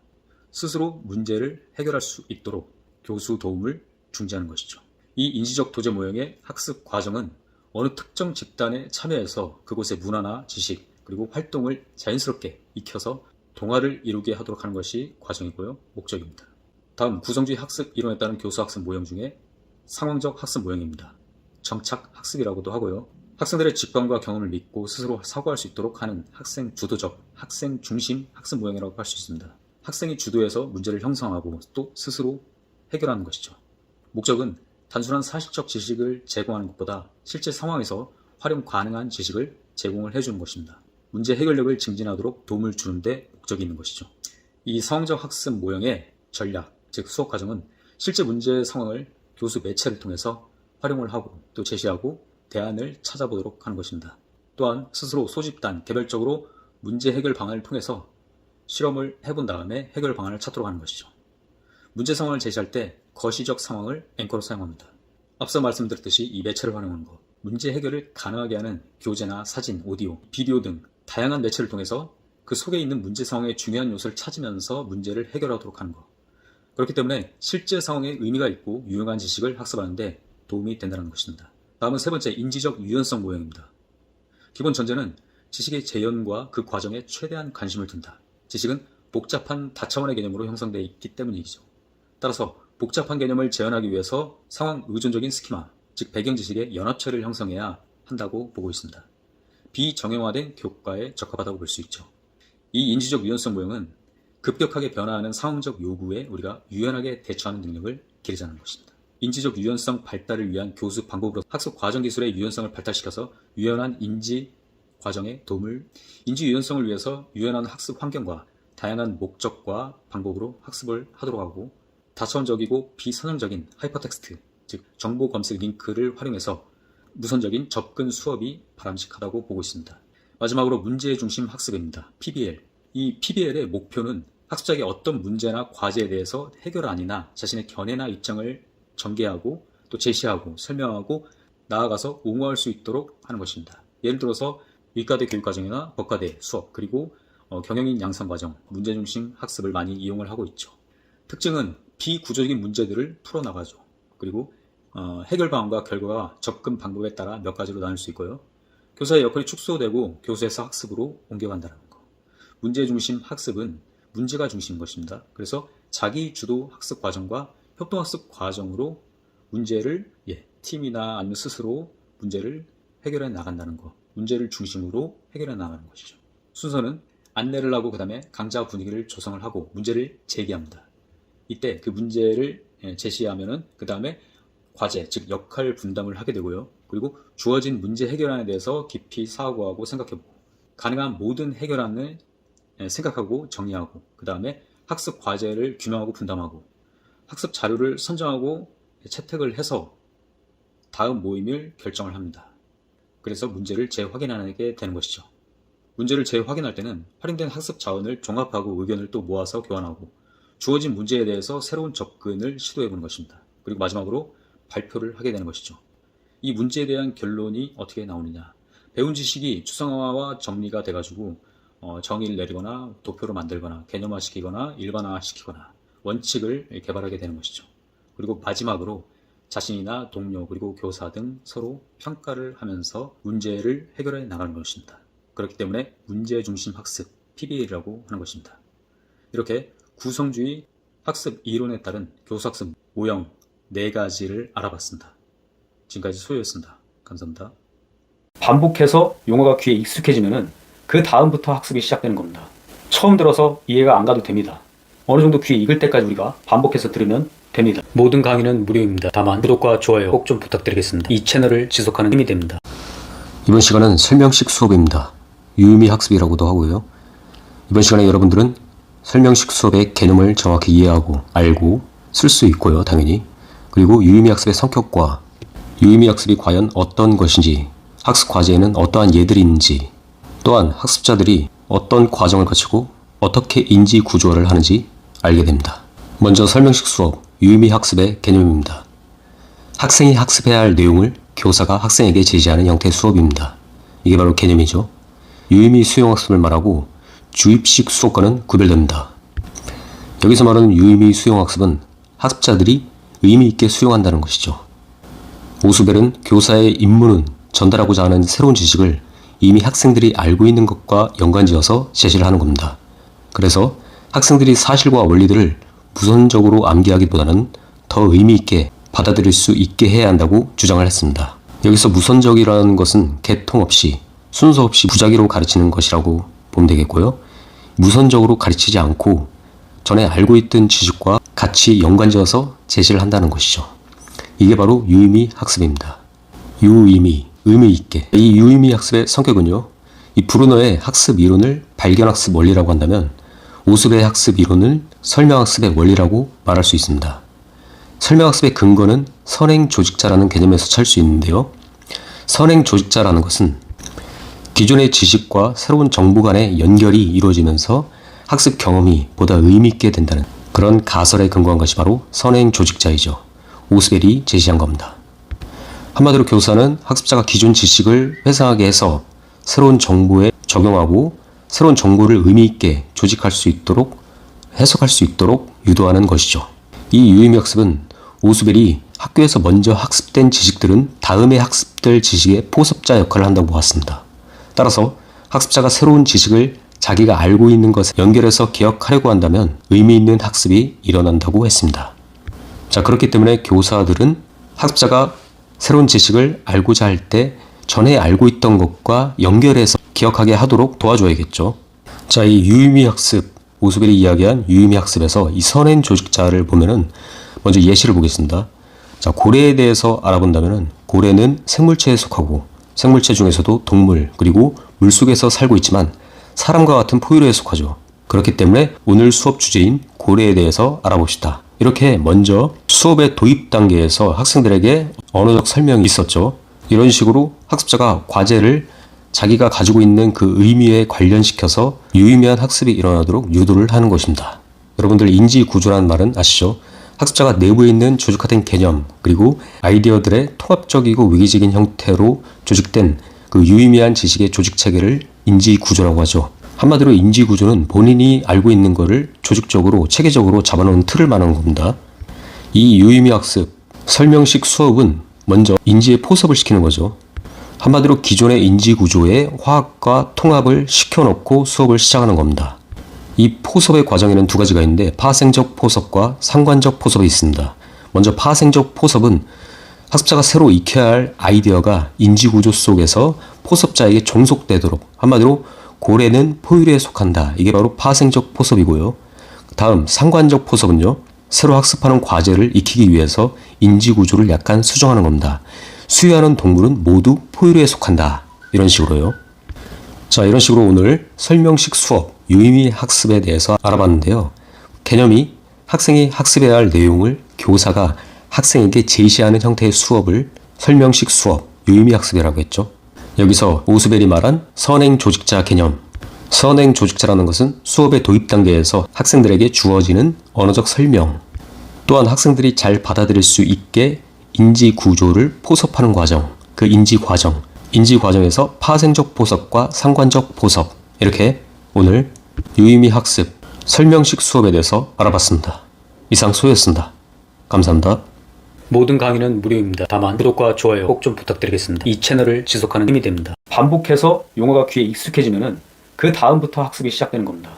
스스로 문제를 해결할 수 있도록 교수 도움을 중지하는 것이죠. 이 인지적 도제 모형의 학습 과정은 어느 특정 집단에 참여해서 그곳의 문화나 지식 그리고 활동을 자연스럽게 익혀서 동화를 이루게 하도록 하는 것이 과정이고요. 목적입니다. 다음 구성주의 학습 이론에 따른 교수학습 모형 중에 상황적 학습 모형입니다. 정착 학습이라고도 하고요. 학생들의 직관과 경험을 믿고 스스로 사고할 수 있도록 하는 학생 주도적, 학생 중심 학습 모형이라고 할 수 있습니다. 학생이 주도해서 문제를 형성하고 또 스스로 해결하는 것이죠. 목적은 단순한 사실적 지식을 제공하는 것보다 실제 상황에서 활용 가능한 지식을 제공을 해주는 것입니다. 문제 해결력을 증진하도록 도움을 주는 데 목적이 있는 것이죠. 이 상황적 학습 모형의 전략, 즉 수업 과정은 실제 문제 상황을 교수 매체를 통해서 활용을 하고 또 제시하고 대안을 찾아보도록 하는 것입니다. 또한 스스로 소집단, 개별적으로 문제 해결 방안을 통해서 실험을 해본 다음에 해결 방안을 찾도록 하는 것이죠. 문제 상황을 제시할 때 거시적 상황을 앵커로 사용합니다. 앞서 말씀드렸듯이 이 매체를 활용하는 것, 문제 해결을 가능하게 하는 교재나 사진, 오디오, 비디오 등 다양한 매체를 통해서 그 속에 있는 문제 상황의 중요한 요소를 찾으면서 문제를 해결하도록 하는 것. 그렇기 때문에 실제 상황에 의미가 있고 유용한 지식을 학습하는 데 도움이 된다는 것입니다. 다음은 세 번째, 인지적 유연성 모형입니다. 기본 전제는 지식의 재현과 그 과정에 최대한 관심을 둔다. 지식은 복잡한 다차원의 개념으로 형성되어 있기 때문이죠. 따라서 복잡한 개념을 재현하기 위해서 상황 의존적인 스키마, 즉 배경 지식의 연합체를 형성해야 한다고 보고 있습니다. 비정형화된 교과에 적합하다고 볼 수 있죠. 이 인지적 유연성 모형은 급격하게 변화하는 상황적 요구에 우리가 유연하게 대처하는 능력을 기르자는 것입니다. 인지적 유연성 발달을 위한 교수 방법으로 학습 과정 기술의 유연성을 발달시켜서 유연한 인지 과정에 인지 유연성을 위해서 유연한 학습 환경과 다양한 목적과 방법으로 학습을 하도록 하고 다차원적이고 비선형적인 하이퍼텍스트, 즉 정보 검색 링크를 활용해서 무선적인 접근 수업이 바람직하다고 보고 있습니다. 마지막으로 문제 중심 학습입니다. PBL. 이 PBL의 목표는 학습자에게 어떤 문제나 과제에 대해서 해결안이나 자신의 견해나 입장을 전개하고 또 제시하고 설명하고 나아가서 옹호할 수 있도록 하는 것입니다. 예를 들어서 의과대 교육과정이나 법과대 수업, 그리고 경영인 양성과정, 문제중심 학습을 많이 이용을 하고 있죠. 특징은 비구조적인 문제들을 풀어나가죠. 그리고 해결 방안과 결과와 접근 방법에 따라 몇 가지로 나눌 수 있고요. 교사의 역할이 축소되고 교수에서 학습으로 옮겨간다는 거. 문제중심 학습은 문제가 중심인 것입니다. 그래서 자기 주도 학습 과정과 협동학습 과정으로 문제를 팀이나 아니면 스스로 문제를 해결해 나간다는 것. 문제를 중심으로 해결해 나가는 것이죠. 순서는 안내를 하고 그 다음에 강좌 분위기를 조성을 하고 문제를 제기합니다. 이때 그 문제를 제시하면은 그 다음에 과제, 즉 역할 분담을 하게 되고요. 그리고 주어진 문제 해결안에 대해서 깊이 사고하고 생각해보고 가능한 모든 해결안을 생각하고 정리하고 그 다음에 학습 과제를 규명하고 분담하고 학습 자료를 선정하고 채택을 해서 다음 모임을 결정을 합니다. 그래서 문제를 재확인하게 되는 것이죠. 문제를 재확인할 때는 활용된 학습 자원을 종합하고 의견을 또 모아서 교환하고 주어진 문제에 대해서 새로운 접근을 시도해보는 것입니다. 그리고 마지막으로 발표를 하게 되는 것이죠. 이 문제에 대한 결론이 어떻게 나오느냐. 배운 지식이 추상화와 정리가 돼가지고 정의를 내리거나 도표로 만들거나 개념화시키거나 일반화시키거나 원칙을 개발하게 되는 것이죠. 그리고 마지막으로 자신이나 동료 그리고 교사 등 서로 평가를 하면서 문제를 해결해 나가는 것입니다. 그렇기 때문에 문제중심 학습, PBL이라고 하는 것입니다. 이렇게 구성주의 학습 이론에 따른 교수학습 모형 4가지를 알아봤습니다. 지금까지 소유였습니다. 감사합니다. 반복해서 용어가 귀에 익숙해지면은 그 다음부터 학습이 시작되는 겁니다. 처음 들어서 이해가 안 가도 됩니다. 어느 정도 귀에 익을 때까지 우리가 반복해서 들으면 됩니다. 모든 강의는 무료입니다. 다만 구독과 좋아요 꼭 좀 부탁드리겠습니다. 이 채널을 지속하는 힘이 됩니다. 이번 시간은 설명식 수업입니다. 유의미 학습이라고도 하고요. 이번 시간에 여러분들은 설명식 수업의 개념을 정확히 이해하고 알고 쓸 수 있고요. 당연히. 그리고 유의미 학습의 성격과 유의미 학습이 과연 어떤 것인지, 학습 과제에는 어떠한 예들이 있는지, 또한 학습자들이 어떤 과정을 거치고 어떻게 인지 구조화를 하는지 알게 됩니다. 먼저 설명식 수업, 유의미 학습의 개념입니다. 학생이 학습해야 할 내용을 교사가 학생에게 제시하는 형태의 수업입니다. 이게 바로 개념이죠. 유의미 수용학습을 말하고 주입식 수업과는 구별됩니다. 여기서 말하는 유의미 수용학습은 학습자들이 의미 있게 수용한다는 것이죠. 오수벨은 교사의 임무는 전달하고자 하는 새로운 지식을 이미 학생들이 알고 있는 것과 연관지어서 제시를 하는 겁니다. 그래서 학생들이 사실과 원리들을 무선적으로 암기하기보다는 더 의미 있게 받아들일 수 있게 해야 한다고 주장을 했습니다. 여기서 무선적이라는 것은 개통 없이 순서 없이 무작위로 가르치는 것이라고 보면 되겠고요. 무선적으로 가르치지 않고 전에 알고 있던 지식과 같이 연관지어서 제시를 한다는 것이죠. 이게 바로 유의미 학습입니다. 유의미, 의미 있게. 이 유의미 학습의 성격은요. 이 브루너의 학습 이론을 발견학습 원리라고 한다면 오수벨의 학습 이론을 설명학습의 원리라고 말할 수 있습니다. 설명학습의 근거는 선행조직자라는 개념에서 찾을 수 있는데요. 선행조직자라는 것은 기존의 지식과 새로운 정보 간의 연결이 이루어지면서 학습 경험이 보다 의미 있게 된다는 그런 가설에 근거한 것이 바로 선행조직자이죠. 오스벨이 제시한 겁니다. 한마디로 교사는 학습자가 기존 지식을 회상하게 해서 새로운 정보에 적용하고 새로운 정보를 의미 있게 조직할 수 있도록 해석할 수 있도록 유도하는 것이죠. 이 유의미 학습은 오스벨이 학교에서 먼저 학습된 지식들은 다음에 학습될 지식의 포섭자 역할을 한다고 보았습니다. 따라서 학습자가 새로운 지식을 자기가 알고 있는 것에 연결해서 기억하려고 한다면 의미 있는 학습이 일어난다고 했습니다. 자, 그렇기 때문에 교사들은 학습자가 새로운 지식을 알고자 할 때 전에 알고 있던 것과 연결해서 기억하게 하도록 도와줘야겠죠. 자, 이 유의미 학습, 오스벨이 이야기한 유의미 학습에서 이 선행 조직자를 보면은 먼저 예시를 보겠습니다. 자, 고래에 대해서 알아본다면은 고래는 생물체에 속하고 생물체 중에서도 동물 그리고 물속에서 살고 있지만 사람과 같은 포유류에 속하죠. 그렇기 때문에 오늘 수업 주제인 고래에 대해서 알아봅시다. 이렇게 먼저 수업의 도입 단계에서 학생들에게 언어적 설명이 있었죠. 이런 식으로 학습자가 과제를 자기가 가지고 있는 그 의미에 관련시켜서 유의미한 학습이 일어나도록 유도를 하는 것입니다. 여러분들 인지구조라는 말은 아시죠? 학습자가 내부에 있는 조직화된 개념 그리고 아이디어들의 통합적이고 위기적인 형태로 조직된 그 유의미한 지식의 조직체계를 인지구조라고 하죠. 한마디로 인지구조는 본인이 알고 있는 것을 조직적으로 체계적으로 잡아놓은 틀을 말하는 겁니다. 이 유의미 학습, 설명식 수업은 먼저 인지의 포섭을 시키는 거죠. 한마디로 기존의 인지구조에 화학과 통합을 시켜놓고 수업을 시작하는 겁니다. 이 포섭의 과정에는 두 가지가 있는데 파생적 포섭과 상관적 포섭이 있습니다. 먼저 파생적 포섭은 학습자가 새로 익혀야 할 아이디어가 인지구조 속에서 포섭자에게 종속되도록, 한마디로 고래는 포유류에 속한다. 이게 바로 파생적 포섭이고요. 다음 상관적 포섭은요. 새로 학습하는 과제를 익히기 위해서 인지구조를 약간 수정하는 겁니다. 수유하는 동물은 모두 포유류에 속한다. 이런 식으로요. 자, 이런 식으로 오늘 설명식 수업, 유의미 학습에 대해서 알아봤는데요. 개념이 학생이 학습해야 할 내용을 교사가 학생에게 제시하는 형태의 수업을 설명식 수업, 유의미 학습이라고 했죠. 여기서 오스벨이 말한 선행 조직자 개념. 선행 조직자라는 것은 수업의 도입 단계에서 학생들에게 주어지는 언어적 설명, 또한 학생들이 잘 받아들일 수 있게 인지 구조를 포섭하는 과정, 그 인지 과정, 인지 과정에서 파생적 포섭과 상관적 포섭, 이렇게 오늘 유의미 학습, 설명식 수업에 대해서 알아봤습니다. 이상 소였습니다. 감사합니다. 모든 강의는 무료입니다. 다만 구독과 좋아요 꼭 좀 부탁드리겠습니다. 이 채널을 지속하는 힘이 됩니다. 반복해서 용어가 귀에 익숙해지면은 그 다음부터 학습이 시작되는 겁니다.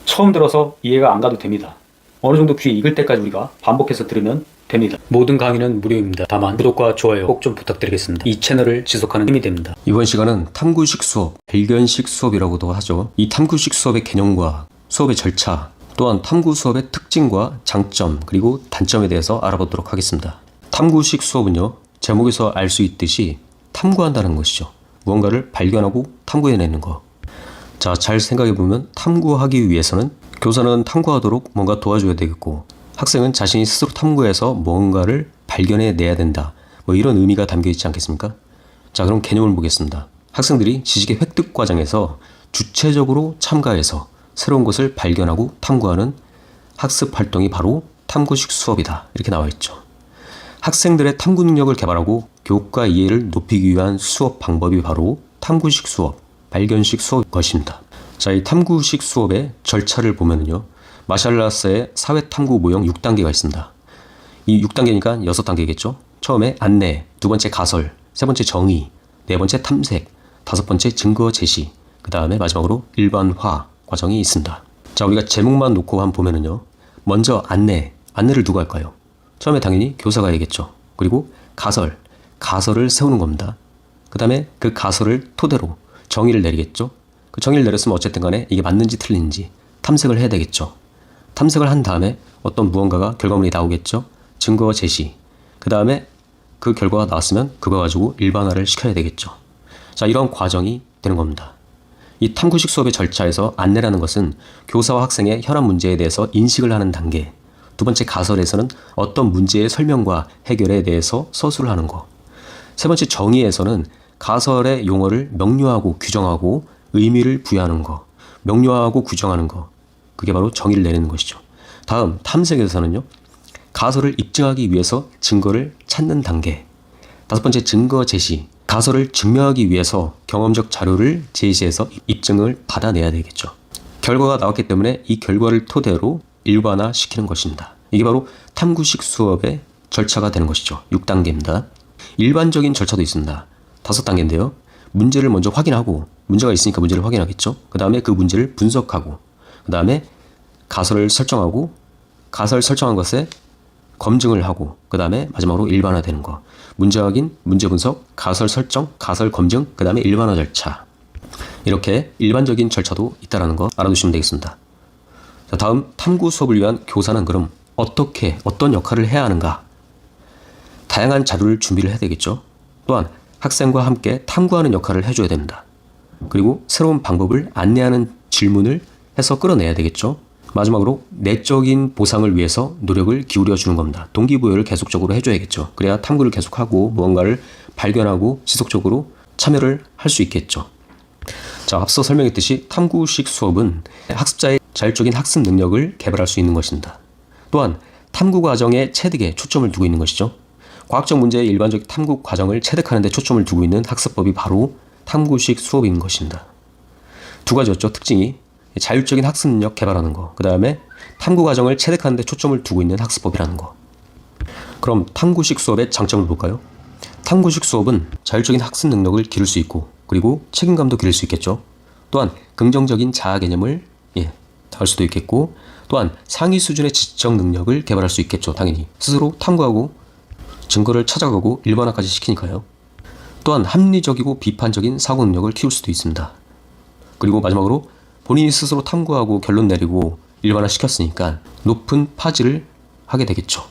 처음 들어서 이해가 안 가도 됩니다. 어느 정도 귀에 익을 때까지 우리가 반복해서 들으면 됩니다. 모든 강의는 무료입니다. 다만 구독과 좋아요 꼭 좀 부탁드리겠습니다. 이 채널을 지속하는 힘이 됩니다. 이번 시간은 탐구식 수업, 발견식 수업이라고도 하죠. 이 탐구식 수업의 개념과 수업의 절차, 또한 탐구 수업의 특징과 장점, 그리고 단점에 대해서 알아보도록 하겠습니다. 탐구식 수업은요, 제목에서 알 수 있듯이 탐구한다는 것이죠. 무언가를 발견하고 탐구해내는 거. 자, 잘 생각해보면 탐구하기 위해서는 교사는 탐구하도록 뭔가 도와줘야 되겠고, 학생은 자신이 스스로 탐구해서 뭔가를 발견해내야 된다. 뭐 이런 의미가 담겨있지 않겠습니까? 자, 그럼 개념을 보겠습니다. 학생들이 지식의 획득 과정에서 주체적으로 참가해서 새로운 것을 발견하고 탐구하는 학습 활동이 바로 탐구식 수업이다. 이렇게 나와 있죠. 학생들의 탐구 능력을 개발하고 교과 이해를 높이기 위한 수업 방법이 바로 탐구식 수업, 발견식 수업일 것입니다. 자, 이 탐구식 수업의 절차를 보면요. 마샬라스의 사회 탐구 모형 6단계가 있습니다. 이 6단계니까 6단계겠죠. 처음에 안내, 두 번째 가설, 세 번째 정의, 네 번째 탐색, 다섯 번째 증거 제시, 그 다음에 마지막으로 일반화 과정이 있습니다. 자, 우리가 제목만 놓고 한번 보면은요. 먼저 안내를 누가 할까요? 처음에 당연히 교사가 해야겠죠. 그리고 가설을 세우는 겁니다. 그 다음에 그 가설을 토대로 정의를 내리겠죠. 그 정의를 내렸으면 어쨌든 간에 이게 맞는지 틀린지 탐색을 해야 되겠죠. 탐색을 한 다음에 어떤 무언가가 결과물이 나오겠죠. 증거 제시. 그 다음에 그 결과가 나왔으면 그거 가지고 일반화를 시켜야 되겠죠. 자, 이런 과정이 되는 겁니다. 이 탐구식 수업의 절차에서 안내라는 것은 교사와 학생의 현안 문제에 대해서 인식을 하는 단계. 두 번째 가설에서는 어떤 문제의 설명과 해결에 대해서 서술을 하는 거. 세 번째 정의에서는 가설의 용어를 명료하고 규정하고 의미를 부여하는 거. 명료하고 규정하는 거. 그게 바로 정의를 내리는 것이죠. 다음 탐색에서는요. 가설을 입증하기 위해서 증거를 찾는 단계. 다섯 번째 증거 제시. 가설을 증명하기 위해서 경험적 자료를 제시해서 입증을 받아내야 되겠죠. 결과가 나왔기 때문에 이 결과를 토대로 일반화시키는 것입니다. 이게 바로 탐구식 수업의 절차가 되는 것이죠. 6단계입니다. 일반적인 절차도 있습니다. 5단계인데요. 문제를 먼저 확인하고, 문제가 있으니까 문제를 확인하겠죠. 그 다음에 그 문제를 분석하고, 그 다음에 가설을 설정하고, 가설 설정한 것에 검증을 하고, 그 다음에 마지막으로 일반화되는 거. 문제 확인, 문제 분석, 가설 설정, 가설 검증, 그 다음에 일반화 절차. 이렇게 일반적인 절차도 있다는 거 알아두시면 되겠습니다. 자, 다음 탐구 수업을 위한 교사는 그럼 어떤 역할을 해야 하는가? 다양한 자료를 준비를 해야 되겠죠. 또한 학생과 함께 탐구하는 역할을 해줘야 됩니다. 그리고 새로운 방법을 안내하는 질문을 해서 끌어내야 되겠죠. 마지막으로 내적인 보상을 위해서 노력을 기울여 주는 겁니다. 동기부여를 계속적으로 해줘야겠죠. 그래야 탐구를 계속하고 무언가를 발견하고 지속적으로 참여를 할 수 있겠죠. 자, 앞서 설명했듯이 탐구식 수업은 학습자의 자율적인 학습 능력을 개발할 수 있는 것입니다. 또한 탐구 과정의 체득에 초점을 두고 있는 것이죠. 과학적 문제의 일반적 탐구 과정을 체득하는 데 초점을 두고 있는 학습법이 바로 탐구식 수업인 것입니다. 두 가지였죠. 특징이 자율적인 학습 능력 개발하는 거, 그 다음에 탐구 과정을 체득하는 데 초점을 두고 있는 학습법이라는 거. 그럼 탐구식 수업의 장점을 볼까요? 탐구식 수업은 자율적인 학습 능력을 기를 수 있고, 그리고 책임감도 기를 수 있겠죠. 또한 긍정적인 자아 개념을 할 수도 있겠고, 또한 상위 수준의 지적 능력을 개발할 수 있겠죠. 당연히 스스로 탐구하고 증거를 찾아가고 일반화까지 시키니까요. 또한 합리적이고 비판적인 사고 능력을 키울 수도 있습니다. 그리고 마지막으로 본인이 스스로 탐구하고 결론 내리고 일반화 시켰으니까 높은 파지를 하게 되겠죠.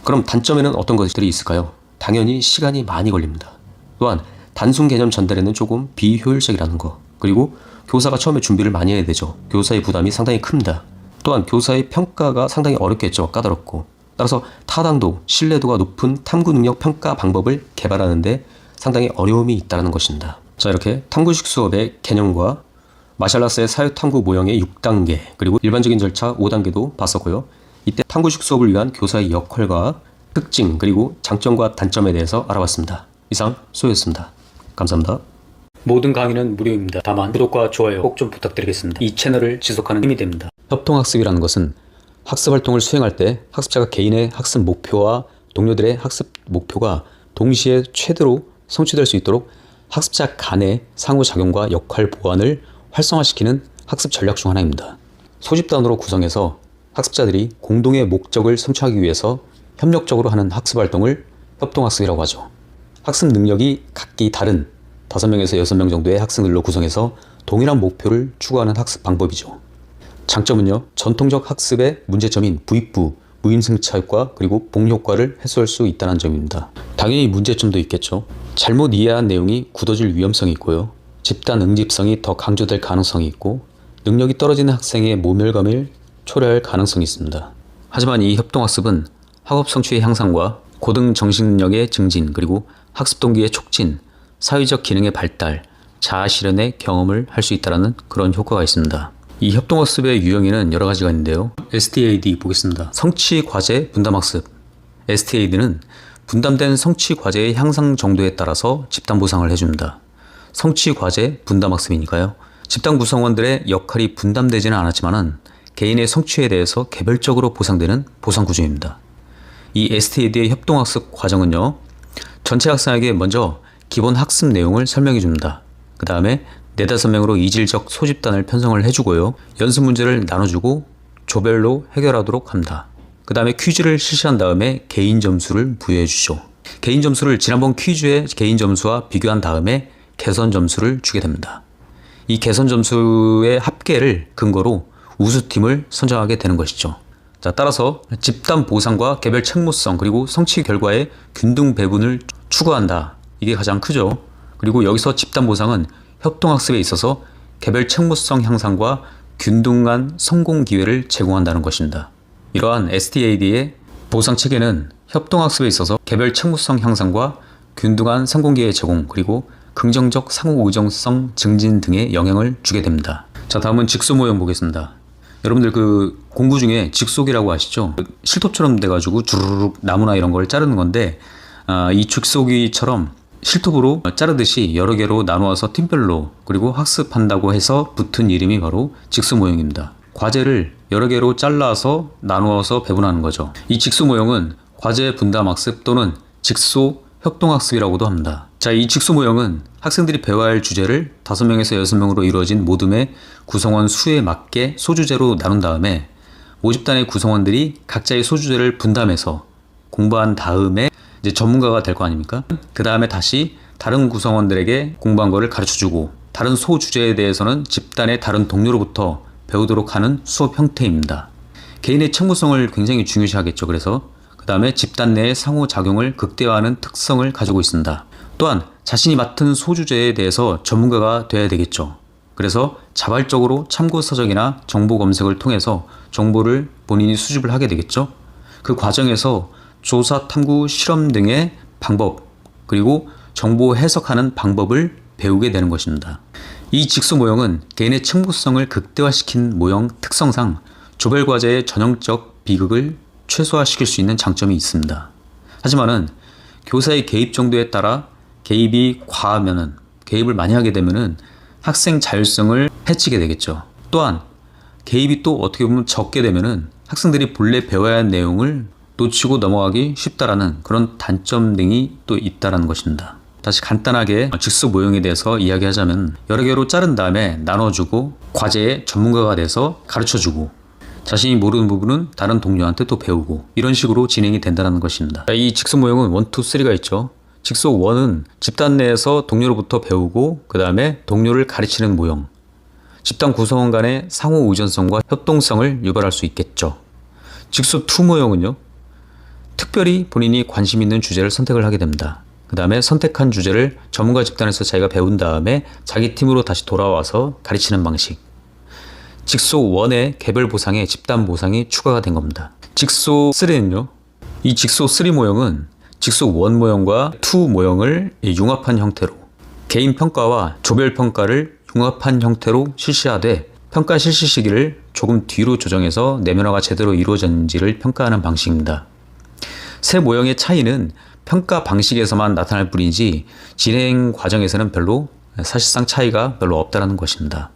그럼 단점에는 어떤 것들이 있을까요? 당연히 시간이 많이 걸립니다. 또한 단순 개념 전달에는 조금 비효율적이라는 거. 그리고 교사가 처음에 준비를 많이 해야 되죠. 교사의 부담이 상당히 큽니다. 또한 교사의 평가가 상당히 어렵겠죠. 까다롭고. 따라서 타당도, 신뢰도가 높은 탐구 능력 평가 방법을 개발하는데 상당히 어려움이 있다는 것입니다. 자, 이렇게 탐구식 수업의 개념과 마샬라스의 사회 탐구 모형의 6단계, 그리고 일반적인 절차 5단계도 봤었고요. 이때 탐구식 수업을 위한 교사의 역할과 특징, 그리고 장점과 단점에 대해서 알아봤습니다. 이상 소였습니다. 감사합니다. 모든 강의는 무료입니다. 다만 구독과 좋아요 꼭 좀 부탁드리겠습니다. 이 채널을 지속하는 힘이 됩니다. 협동학습이라는 것은 학습 활동을 수행할 때 학습자가 개인의 학습 목표와 동료들의 학습 목표가 동시에 최대로 성취될 수 있도록 학습자 간의 상호작용과 역할 보완을 활성화시키는 학습 전략 중 하나입니다. 소집단으로 구성해서 학습자들이 공동의 목적을 성취하기 위해서 협력적으로 하는 학습 활동을 협동학습이라고 하죠. 학습 능력이 각기 다른 5명에서 6명 정도의 학생들로 구성해서 동일한 목표를 추구하는 학습 방법이죠. 장점은요, 전통적 학습의 문제점인 부익부, 무임승차효과, 그리고 봉효과를 해소할 수 있다는 점입니다. 당연히 문제점도 있겠죠. 잘못 이해한 내용이 굳어질 위험성이 있고요. 집단 응집성이 더 강조될 가능성이 있고, 능력이 떨어지는 학생의 모멸감을 초래할 가능성이 있습니다. 하지만 이 협동학습은 학업 성취의 향상과 고등 정신력의 증진, 그리고 학습 동기의 촉진, 사회적 기능의 발달, 자아 실현의 경험을 할 수 있다는 그런 효과가 있습니다. 이 협동학습의 유형에는 여러 가지가 있는데요. STAD 보겠습니다. 성취 과제 분담학습. STAD는 분담된 성취 과제의 향상 정도에 따라서 집단 보상을 해줍니다. 성취 과제 분담학습이니까요. 집단 구성원들의 역할이 분담되지는 않았지만은 개인의 성취에 대해서 개별적으로 보상되는 보상 구조입니다. 이 STAD의 협동학습 과정은요, 전체 학생에게 먼저 기본 학습 내용을 설명해 줍니다. 그 다음에 4-5명으로 이질적 소집단을 편성을 해주고요. 연습 문제를 나눠주고 조별로 해결하도록 합니다. 그 다음에 퀴즈를 실시한 다음에 개인 점수를 부여해 주죠. 개인 점수를 지난번 퀴즈의 개인 점수와 비교한 다음에 개선 점수를 주게 됩니다. 이 개선 점수의 합계를 근거로 우수팀을 선정하게 되는 것이죠. 자, 따라서 집단 보상과 개별 책무성, 그리고 성취 결과의 균등 배분을 추구한다. 이게 가장 크죠. 그리고 여기서 집단 보상은 협동학습에 있어서 개별 책무성 향상과 균등한 성공 기회를 제공한다는 것입니다. 이러한 STAD의 보상 체계는 협동학습에 있어서 개별 책무성 향상과 균등한 성공 기회 제공, 그리고 긍정적 상호 의존성 증진 등의 영향을 주게 됩니다. 자, 다음은 직소 모형 보겠습니다. 여러분들 그 공부 중에 직속이라고 아시죠? 실톱처럼 돼가지고 주르륵 나무나 이런 걸 자르는 건데, 이 직속이처럼 실톱으로 자르듯이 여러 개로 나누어서 팀별로 그리고 학습한다고 해서 붙은 이름이 바로 직소 모형입니다. 과제를 여러 개로 잘라서 나누어서 배분하는 거죠. 이 직소 모형은 과제 분담 학습 또는 직소 협동학습이라고도 합니다. 자, 이 직소 모형은 학생들이 배워야 할 주제를 5명에서 6명으로 이루어진 모둠의 구성원 수에 맞게 소주제로 나눈 다음에 모집단의 구성원들이 각자의 소주제를 분담해서 공부한 다음에 이제 전문가가 될 거 아닙니까? 그 다음에 다시 다른 구성원들에게 공부한 거를 가르쳐주고, 다른 소주제에 대해서는 집단의 다른 동료로부터 배우도록 하는 수업 형태입니다. 개인의 책무성을 굉장히 중요시하겠죠. 그래서 그 다음에 집단 내의 상호작용을 극대화하는 특성을 가지고 있습니다. 또한 자신이 맡은 소주제에 대해서 전문가가 돼야 되겠죠. 그래서 자발적으로 참고서적이나 정보 검색을 통해서 정보를 본인이 수집을 하게 되겠죠. 그 과정에서 조사, 탐구, 실험 등의 방법, 그리고 정보 해석하는 방법을 배우게 되는 것입니다. 이 직소 모형은 개인의 책무성을 극대화시킨 모형 특성상 조별 과제의 전형적 비극을 최소화시킬 수 있는 장점이 있습니다. 하지만은 교사의 개입 정도에 따라 개입이 과하면은, 개입을 많이 하게 되면은 학생 자율성을 해치게 되겠죠. 또한 개입이 또 어떻게 보면 적게 되면은 학생들이 본래 배워야 할 내용을 놓치고 넘어가기 쉽다라는 그런 단점 등이 또 있다라는 것입니다. 다시 간단하게 직소 모형에 대해서 이야기하자면, 여러 개로 자른 다음에 나눠주고 과제의 전문가가 돼서 가르쳐주고, 자신이 모르는 부분은 다른 동료한테 또 배우고, 이런 식으로 진행이 된다는 것입니다. 이 직소 모형은 1, 2, 3가 있죠. 직소 1은 집단 내에서 동료로부터 배우고 그 다음에 동료를 가르치는 모형, 집단 구성원 간의 상호 의존성과 협동성을 유발할 수 있겠죠. 직소 2 모형은요, 특별히 본인이 관심 있는 주제를 선택을 하게 됩니다. 그 다음에 선택한 주제를 전문가 집단에서 자기가 배운 다음에 자기 팀으로 다시 돌아와서 가르치는 방식. 직소 1의 개별 보상에 집단 보상이 추가가 된 겁니다. 직소 3는요, 이 직소 3 모형은 직소 1 모형과 2 모형을 융합한 형태로 개인 평가와 조별 평가를 융합한 형태로 실시하되, 평가 실시 시기를 조금 뒤로 조정해서 내면화가 제대로 이루어졌는지를 평가하는 방식입니다. 세 모형의 차이는 평가 방식에서만 나타날 뿐이지 진행 과정에서는 사실상 차이가 별로 없다는 것입니다.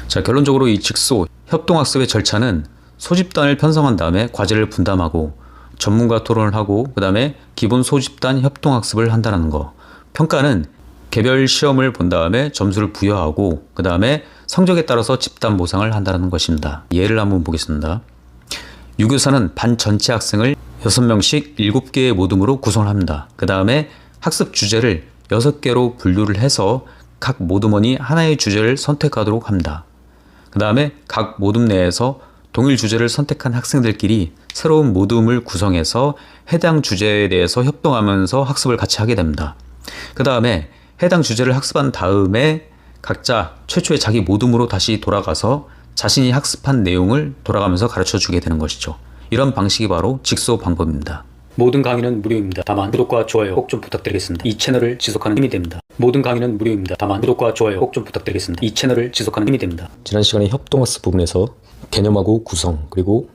자, 결론적으로 이 직소 협동학습의 절차는 소집단을 편성한 다음에 과제를 분담하고 전문가 토론을 하고 그 다음에 기본 소집단 협동학습을 한다는 거. 평가는 개별 시험을 본 다음에 점수를 부여하고 그 다음에 성적에 따라서 집단 보상을 한다는 것입니다. 예를 한번 보겠습니다. 유교사는 반 전체 학생을 6명씩 7개의 모둠으로 구성을 합니다. 그 다음에 학습 주제를 6개로 분류를 해서 각 모둠원이 하나의 주제를 선택하도록 합니다. 그 다음에 각 모둠 내에서 동일 주제를 선택한 학생들끼리 새로운 모둠을 구성해서 해당 주제에 대해서 협동하면서 학습을 같이 하게 됩니다. 그 다음에 해당 주제를 학습한 다음에 각자 최초의 자기 모둠으로 다시 돌아가서 자신이 학습한 내용을 돌아가면서 가르쳐 주게 되는 것이죠. 이런 방식이 바로 직소 방법입니다. 모든 강의는 무료입니다. 다만 구독과 좋아요 꼭 좀 부탁드리겠습니다. 이 채널을 지속하는 힘이 됩니다. 모든 강의는 무료입니다. 다만 구독과 좋아요 꼭 좀 부탁드리겠습니다. 이 채널을 지속하는 힘이 됩니다. 지난 시간에 협동학습 부분에서 개념하고 구성, 그리고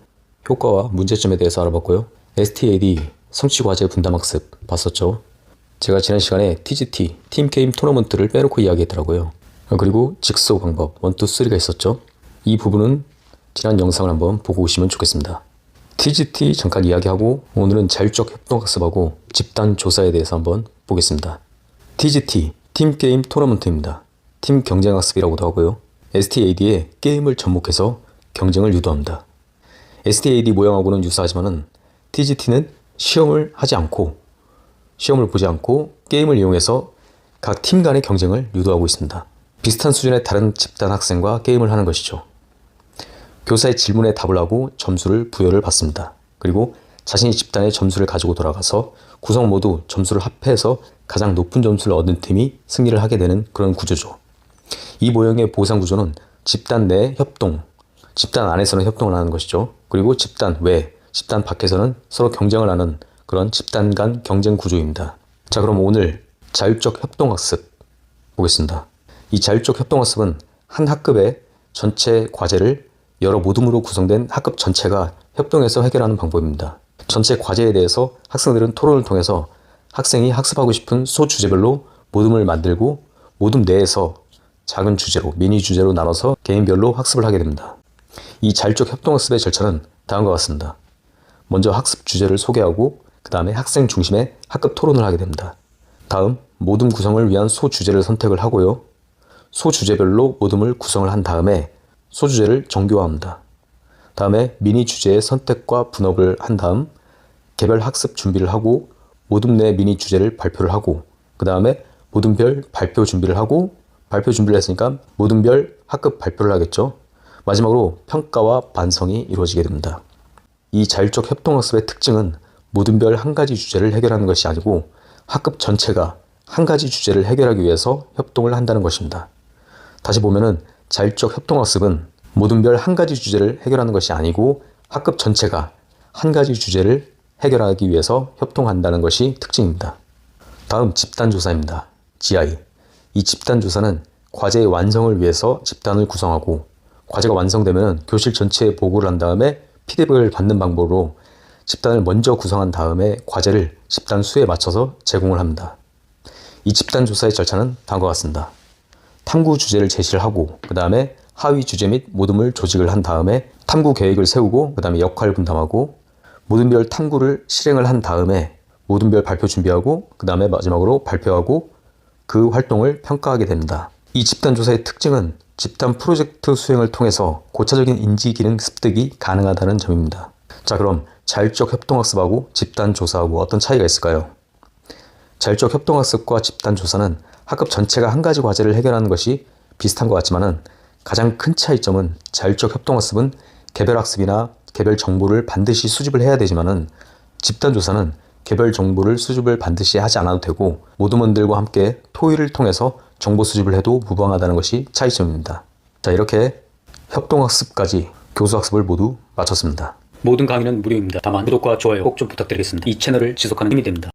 효과와 문제점에 대해서 알아봤고요. STAD, 성취과제 분담학습 봤었죠. 제가 지난 시간에 TGT, 팀게임 토너먼트를 빼놓고 이야기했더라고요. 그리고 직소 방법 1, 2, 3가 있었죠. 이 부분은 지난 영상을 한번 보고 오시면 좋겠습니다. TGT 잠깐 이야기하고 오늘은 자율적 협동학습하고 집단 조사에 대해서 한번 보겠습니다. TGT, 팀게임 토너먼트입니다. 팀 경쟁학습이라고도 하고요. STAD에 게임을 접목해서 경쟁을 유도합니다. STAD 모형하고는 유사하지만은 TGT는 시험을 보지 않고 게임을 이용해서 각 팀 간의 경쟁을 유도하고 있습니다. 비슷한 수준의 다른 집단 학생과 게임을 하는 것이죠. 교사의 질문에 답을 하고 점수를 부여를 받습니다. 그리고 자신이 집단의 점수를 가지고 돌아가서 구성 모두 점수를 합해서 가장 높은 점수를 얻은 팀이 승리를 하게 되는 그런 구조죠. 이 모형의 보상 구조는 집단 내 협동, 집단 안에서는 협동을 하는 것이죠. 그리고 집단 외, 집단 밖에서는 서로 경쟁을 하는 그런 집단 간 경쟁 구조입니다. 자, 그럼 오늘 자율적 협동학습 보겠습니다. 이 자율적 협동학습은 한 학급의 전체 과제를 여러 모둠으로 구성된 학급 전체가 협동해서 해결하는 방법입니다. 전체 과제에 대해서 학생들은 토론을 통해서 학생이 학습하고 싶은 소주제별로 모둠을 만들고 모둠 내에서 작은 주제로, 미니 주제로 나눠서 개인별로 학습을 하게 됩니다. 이 자율적 협동학습의 절차는 다음과 같습니다. 먼저 학습 주제를 소개하고 그 다음에 학생 중심의 학급 토론을 하게 됩니다. 다음 모둠 구성을 위한 소주제를 선택을 하고요. 소주제별로 모둠을 구성을 한 다음에 소주제를 정교화합니다. 다음에 미니 주제의 선택과 분업을 한 다음 개별 학습 준비를 하고 모둠 내 미니 주제를 발표를 하고 그 다음에 모둠별 발표 준비를 하고 발표 준비를 했으니까 모둠별 학급 발표를 하겠죠. 마지막으로 평가와 반성이 이루어지게 됩니다. 이 자율적 협동학습의 특징은 모둠별 한 가지 주제를 해결하는 것이 아니고 학급 전체가 한 가지 주제를 해결하기 위해서 협동을 한다는 것입니다. 다시 보면은 자율적 협동학습은 모둠별 한 가지 주제를 해결하는 것이 아니고 학급 전체가 한 가지 주제를 해결하기 위해서 협동한다는 것이 특징입니다. 다음 집단조사입니다. GI. 이 집단조사는 과제의 완성을 위해서 집단을 구성하고 과제가 완성되면 교실 전체에 보고를 한 다음에 피드백을 받는 방법으로 집단을 먼저 구성한 다음에 과제를 집단 수에 맞춰서 제공을 합니다. 이 집단조사의 절차는 다음과 같습니다. 탐구 주제를 제시를 하고 그 다음에 하위 주제 및 모둠을 조직을 한 다음에 탐구 계획을 세우고 그 다음에 역할 분담하고 모둠별 탐구를 실행을 한 다음에 모둠별 발표 준비하고 그 다음에 마지막으로 발표하고 그 활동을 평가하게 됩니다. 이 집단조사의 특징은 집단 프로젝트 수행을 통해서 고차적인 인지 기능 습득이 가능하다는 점입니다. 자, 그럼 자율적 협동학습하고 집단조사하고 어떤 차이가 있을까요? 자율적 협동학습과 집단조사는 학급 전체가 한 가지 과제를 해결하는 것이 비슷한 것 같지만은 가장 큰 차이점은 자율적 협동학습은 개별 학습이나 개별 정보를 반드시 수집을 해야 되지만은 집단조사는 개별 정보를 수집을 반드시 하지 않아도 되고 모둠원들과 함께 토의를 통해서 정보 수집을 해도 무방하다는 것이 차이점입니다. 자, 이렇게 협동학습까지 교수학습을 모두 마쳤습니다. 모든 강의는 무료입니다. 다만 구독과 좋아요 꼭 좀 부탁드리겠습니다. 이 채널을 지속하는 힘이 됩니다.